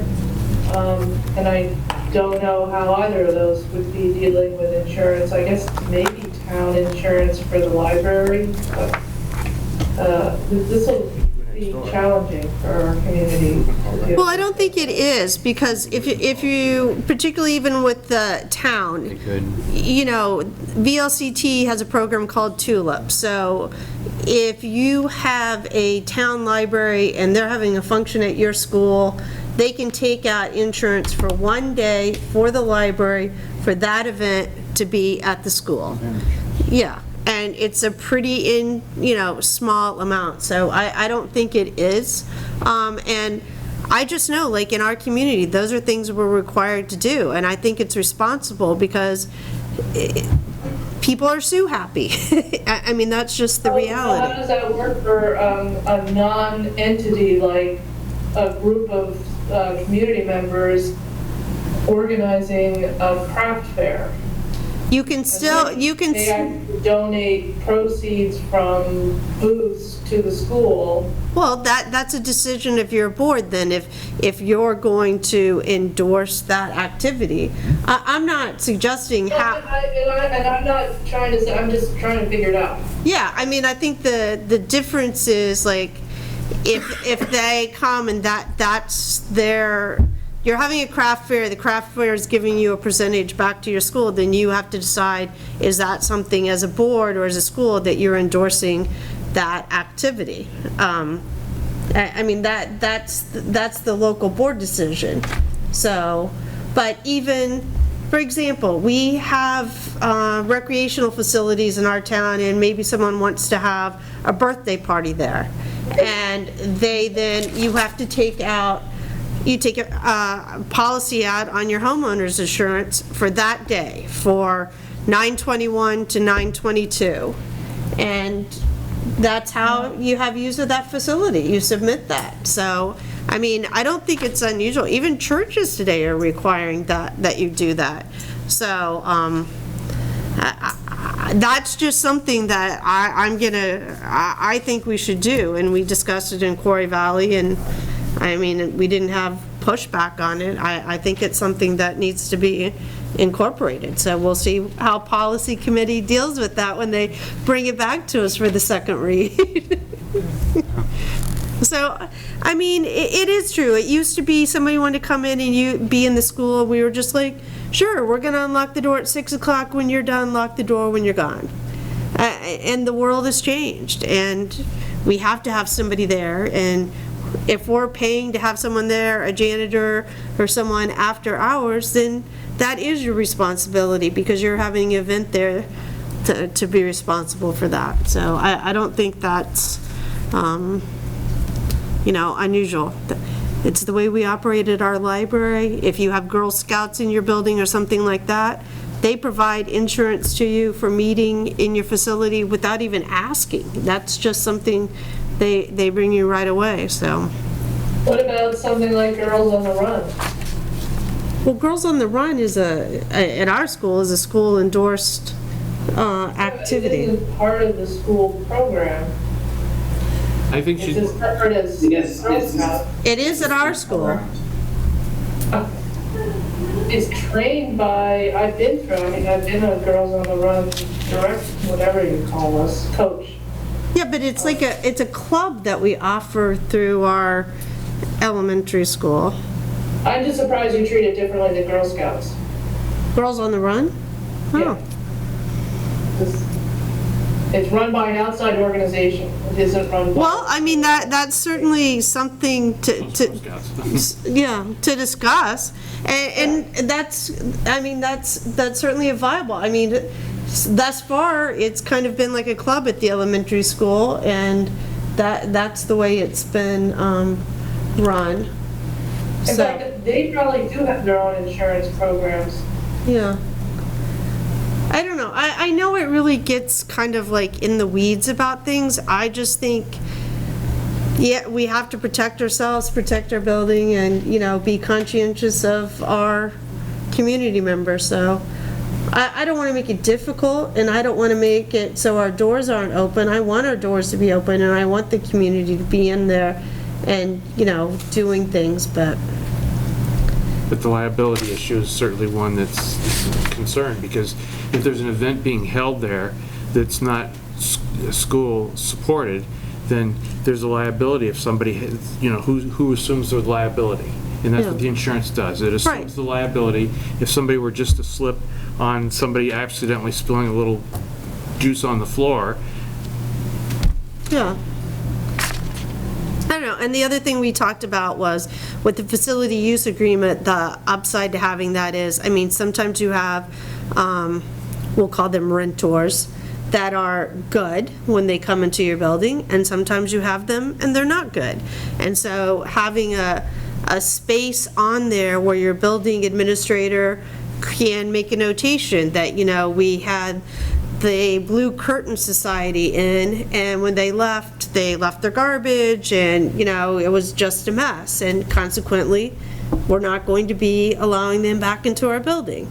And I don't know how either of those would be dealing with insurance. I guess maybe town insurance for the library, but this will be challenging for our community. Well, I don't think it is, because if you particularly even with the town, you know, VLCT has a program called Tulip. So if you have a town library and they're having a function at your school, they can take out insurance for one day for the library for that event to be at the school. Yeah. And it's a pretty small amount, so I don't think it is. And I just know, like in our community, those are things we're required to do, and I think it's responsible, because people are so happy. I mean, that's just the reality. How does that work for a non-entity, like a group of community members organizing a craft fair? You can still, They actually donate proceeds from booths to the school. Well, that's a decision of your board then, if you're going to endorse that activity. I'm not suggesting how. And I'm not trying to say, I'm just trying to figure it out. Yeah, I mean, I think the difference is, like, if they come and that's their, you're having a craft fair, the craft fair is giving you a percentage back to your school, then you have to decide, is that something as a board or as a school that you're endorsing that activity? I mean, that's the local board decision. So, but even, for example, we have recreational facilities in our town, and maybe someone wants to have a birthday party there. And you have to take out, you take a policy out on your homeowner's insurance for that day, for 9/21 to 9/22. And that's how you have use of that facility. You submit that. So, I mean, I don't think it's unusual. Even churches today are requiring that you do that. So, that's just something that I think we should do, and we discussed it in Quarry Valley, and I mean, we didn't have pushback on it. I think it's something that needs to be incorporated. So we'll see how policy committee deals with that when they bring it back to us for the second read. So, I mean, it is true. It used to be somebody wanted to come in and you be in the school. We were just like, sure, we're going to unlock the door at 6 o'clock. When you're done, lock the door when you're gone. And the world has changed, and we have to have somebody there. And if we're paying to have someone there, a janitor or someone after hours, then that is your responsibility, because you're having an event there to be responsible for that. So I don't think that's, unusual. It's the way we operated our library. If you have Girl Scouts in your building or something like that, they provide insurance to you for meeting in your facility without even asking. That's just something they bring you right away, so. What about something like Girls on the Run? Well, Girls on the Run is at our school, is a school endorsed activity. It isn't part of the school program. I think It's she, as separate as Yes, Girl it's- Scouts. It is at our school. It's trained by, I've been a Girls on the Run direct, whatever you call us, coach. Yeah, but it's like it's a club that we offer through our elementary school. I'm just surprised you treat it differently than Girl Scouts. Girls on the Run? Yeah. Oh. It's run by an outside organization. It isn't run by. Well, I mean, that's certainly something to discuss. And that's, I mean, that's certainly a viable, I mean, thus far, it's kind of been like a club at the elementary school, and that's the way it's been run. In So, fact, they probably do have their own insurance programs. yeah. I don't know. I know it really gets kind of like in the weeds about things. I just think, yeah, we have to protect ourselves, protect our building, and, be conscientious of our community members. So I don't want to make it difficult, and I don't want to make it so our doors aren't open. I want our doors to be open, and I want the community to be in there and, doing things, but but the liability issue is certainly one that's a concern, because if there's an event being held there that's not school supported, then there's a liability if somebody, who assumes the liability? And that's what the insurance does. It assumes the liability. If somebody were just to slip on somebody accidentally spilling a little juice on the floor. yeah. I don't know, and the other thing we talked about was, with the facility use agreement, the upside to having that is, I mean, sometimes you have, we'll call them renters, that are good when they come into your building, and sometimes you have them and they're not good. And so having a space on there where your building administrator can make a notation that, we had the Blue Curtain Society in, and when they left their garbage, and, it was just a mess, and consequently, we're not going to be allowing them back into our building.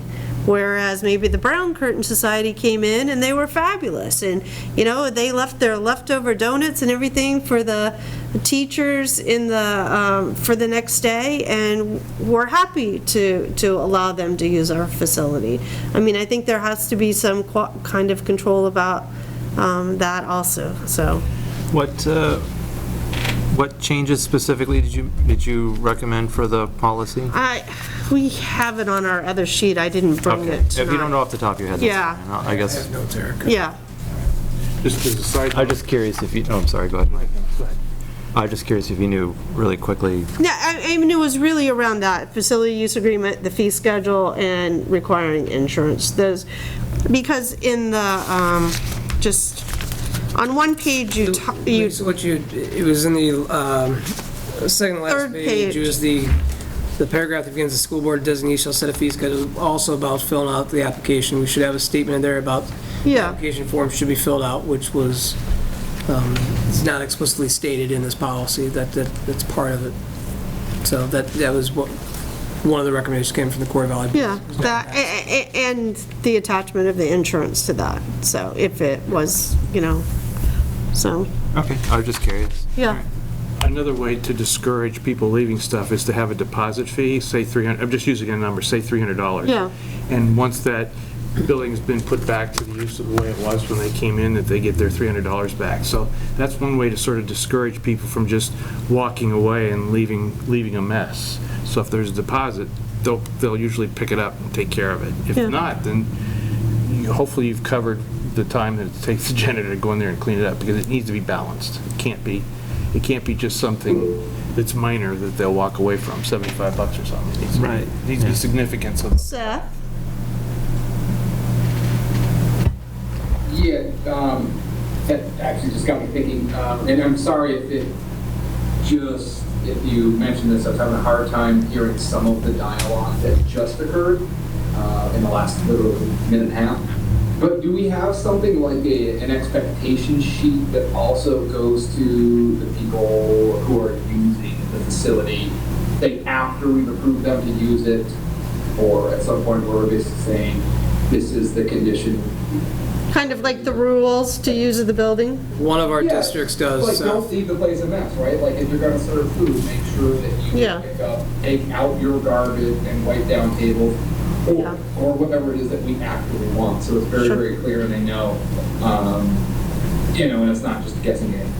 Whereas maybe the Brown Curtain Society came in and they were fabulous, and, they left their leftover donuts and everything for the teachers for the next day, and we're happy to allow them to use our facility. I mean, I think there has to be some kind of control about that also, so. What changes specifically did you recommend for the policy? We have it on our other sheet, I didn't bring it tonight. If you don't know off the top of your head, Yeah. that's fine. I guess. Notes, Eric. Yeah. Just as a side I'm just curious if you, I'm sorry, go ahead. I'm just curious if you knew really quickly. Yeah, I mean, it was really around that, facility use agreement, the fee schedule, and requiring insurance. Because in the, just, on one page, it was in the second to last Third page, page. it was the paragraph that begins, the school board designee shall set a fee schedule, also about filling out the application. We should have a statement in there about the Yeah. application form should be filled out, which was, it's not explicitly stated in this policy that's part of it. So that was what, one of the recommendations came from the Core Valley. Yeah, that, and the attachment of the insurance to that, so if it was, so, Okay. I was just curious. yeah. Another way to discourage people leaving stuff is to have a deposit fee, say $300, I'm just using a number, say $300. Yeah. And once that building's been put back to the use of the way it was when they came in, that they get their $300 back. So that's one way to sort of discourage people from just walking away and leaving a mess. So if there's a deposit, they'll usually pick it up and take care of it. If Yeah. not, then hopefully you've covered the time that it takes the janitor to go in there and clean it up, because it needs to be balanced. It can't be just something that's minor that they'll walk away from, $75 or something. It needs to be significant. So Seth? Yeah, that actually just got me thinking, and I'm sorry if you mentioned this, I was having a hard time hearing some of the dialogue that just occurred in the last literally minute and a half. But do we have something like an expectation sheet that also goes to the people who are using the facility, say after we've approved them to use it, or at some point where we're basically saying, this is the condition? Kind of like the rules to use of the building? One of our Yeah, districts does. Like, don't leave the place a mess, right? Like, if you're gonna serve food, make sure that you Yeah. pick up, take out your garbage and wipe down tables, Yeah. or whatever it is that we actually want. So it's very, Sure. very clear and they know, and it's not just a guessing game.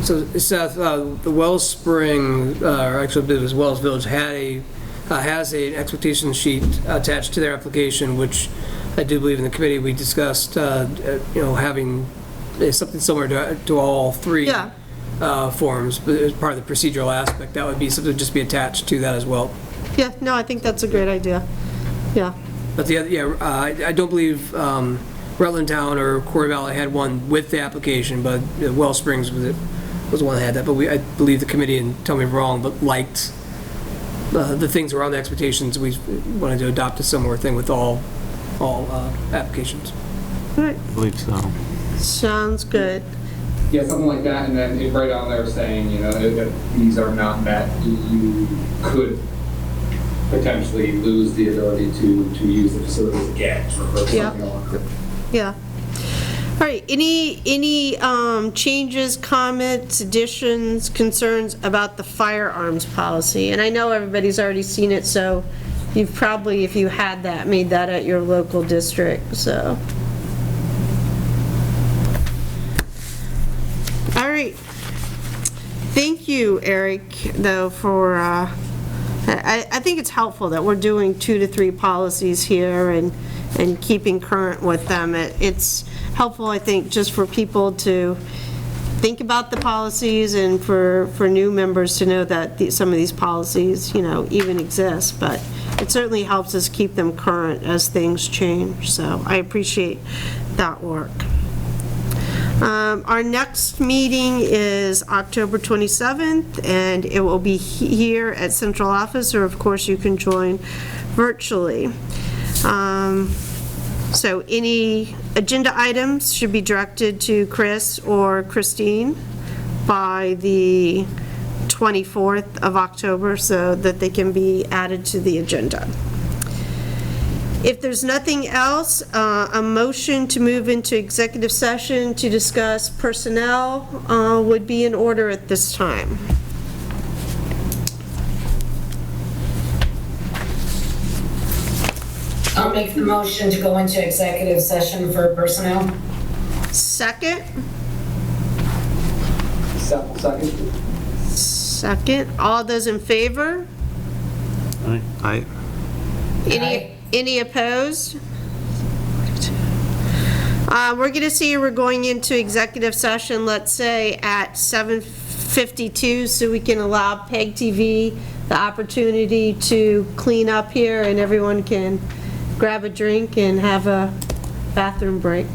So Seth, the Wellspring, or actually it was Wells Village, has an expectation sheet attached to their application, which I do believe in the committee we discussed, having something similar to all three Yeah. forms, but as part of the procedural aspect, that would be something to just be attached to that as well. Yeah, no, I think that's a great idea. Yeah. But I don't believe Rutland Town or Corey Valley had one with the application, but Well Springs was the one that had that. But I believe the committee, and tell me if I'm wrong, but liked the things around the expectations. We wanted to adopt a similar thing with all applications. All right, I believe so. sounds good. Yeah, something like that, and then right on there saying, if these are not met, you could potentially lose the ability to use the facilities again, or something Yeah. along that. Yeah. All right, any changes, comments, additions, concerns about the firearms policy? And I know everybody's already seen it, so you've probably, if you had that, made that at your local district, so. All right. Thank you, Eric, though, for, I think it's helpful that we're doing 2 to 3 policies here and keeping current with them. It's helpful, I think, just for people to think about the policies and for new members to know that some of these policies, even exist. But it certainly helps us keep them current as things change. So I appreciate that work. Our next meeting is October 27th, and it will be here at Central Office, or of course you can join virtually. So any agenda items should be directed to Chris or Christine by the 24th of October so that they can be added to the agenda. If there's nothing else, a motion to move into executive session to discuss personnel would be in order at this time. I'll make the motion to go into executive session for personnel. Second? Second? Second. All those in favor? Aye. Any opposed? We're going to see we're going into executive session, let's say at 7:52, so we can allow PEG TV the opportunity to clean up here and everyone can grab a drink and have a bathroom break.